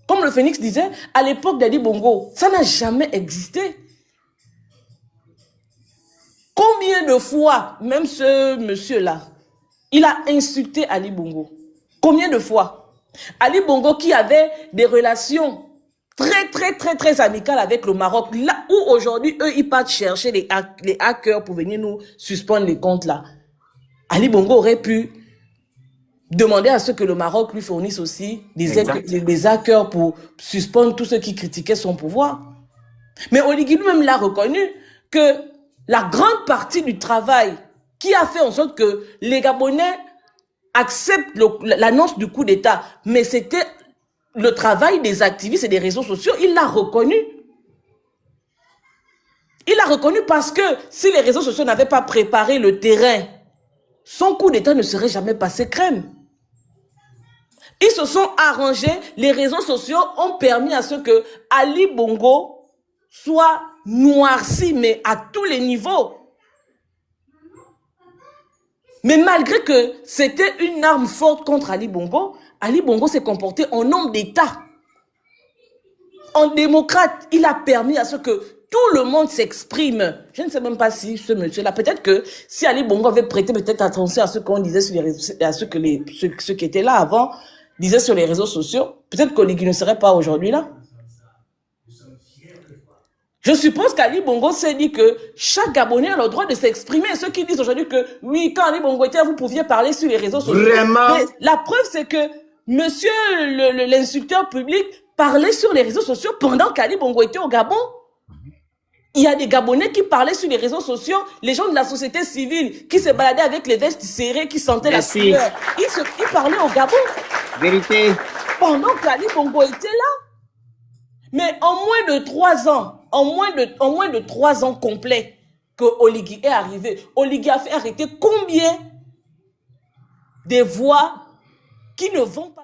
Comme le Phénix disait, à l'époque d'Ali Bongo, ça n'a jamais existé. Combien de fois, même ce monsieur-là, il a insulté Ali Bongo? Combien de fois? Ali Bongo qui avait des relations très amicales avec le Maroc, là où aujourd'hui, eux, ils partent chercher les hackers pour venir nous suspendre les comptes là. Ali Bongo aurait pu demander à ce que le Maroc lui fournisse aussi des hackers pour suspendre tous ceux qui critiquaient son pouvoir. Mais Oligui lui-même l'a reconnu que la grande partie du travail qui a fait en sorte que les Gabonais acceptent l'annonce du coup d'État, mais c'était le travail des activistes et des réseaux sociaux, il l'a reconnu. Il l'a reconnu parce que si les réseaux sociaux n'avaient pas préparé le terrain, son coup d'État ne serait jamais passé crème. Ils se sont arrangés, les réseaux sociaux ont permis à ce que Ali Bongo soit noirci, mais à tous les niveaux. Mais malgré que c'était une arme forte contre Ali Bongo s'est comporté en homme d'État. En démocrate, il a permis à ce que tout le monde s'exprime. Je ne sais même pas si ce monsieur-là, peut-être que si Ali Bongo avait prêté peut-être attention à ce qu'on disait sur les réseaux, à ceux qui étaient là avant, disaient sur les réseaux sociaux, peut-être qu'Oligui ne serait pas aujourd'hui là. Je suppose qu'Ali Bongo s'est dit que chaque Gabonais a le droit de s'exprimer. Ceux qui disent aujourd'hui que, oui, quand Ali Bongo était là, vous pouviez parler sur les réseaux sociaux. Vraiment? Mais la preuve, c'est que monsieur l'insulteur public parlait sur les réseaux sociaux pendant qu'Ali Bongo était au Gabon. Il y a des Gabonais qui parlaient sur les réseaux sociaux, les gens de la société civile qui se baladaient avec les vestes serrées, qui sentaient la sueur. Ils parlaient au Gabon. Vérité. Pendant qu'Ali Bongo était là. Mais en moins de 3 ans, en moins de 3 ans complets, que Oligui est arrivé. Oligui a fait arrêter combien de voix qui ne vont pas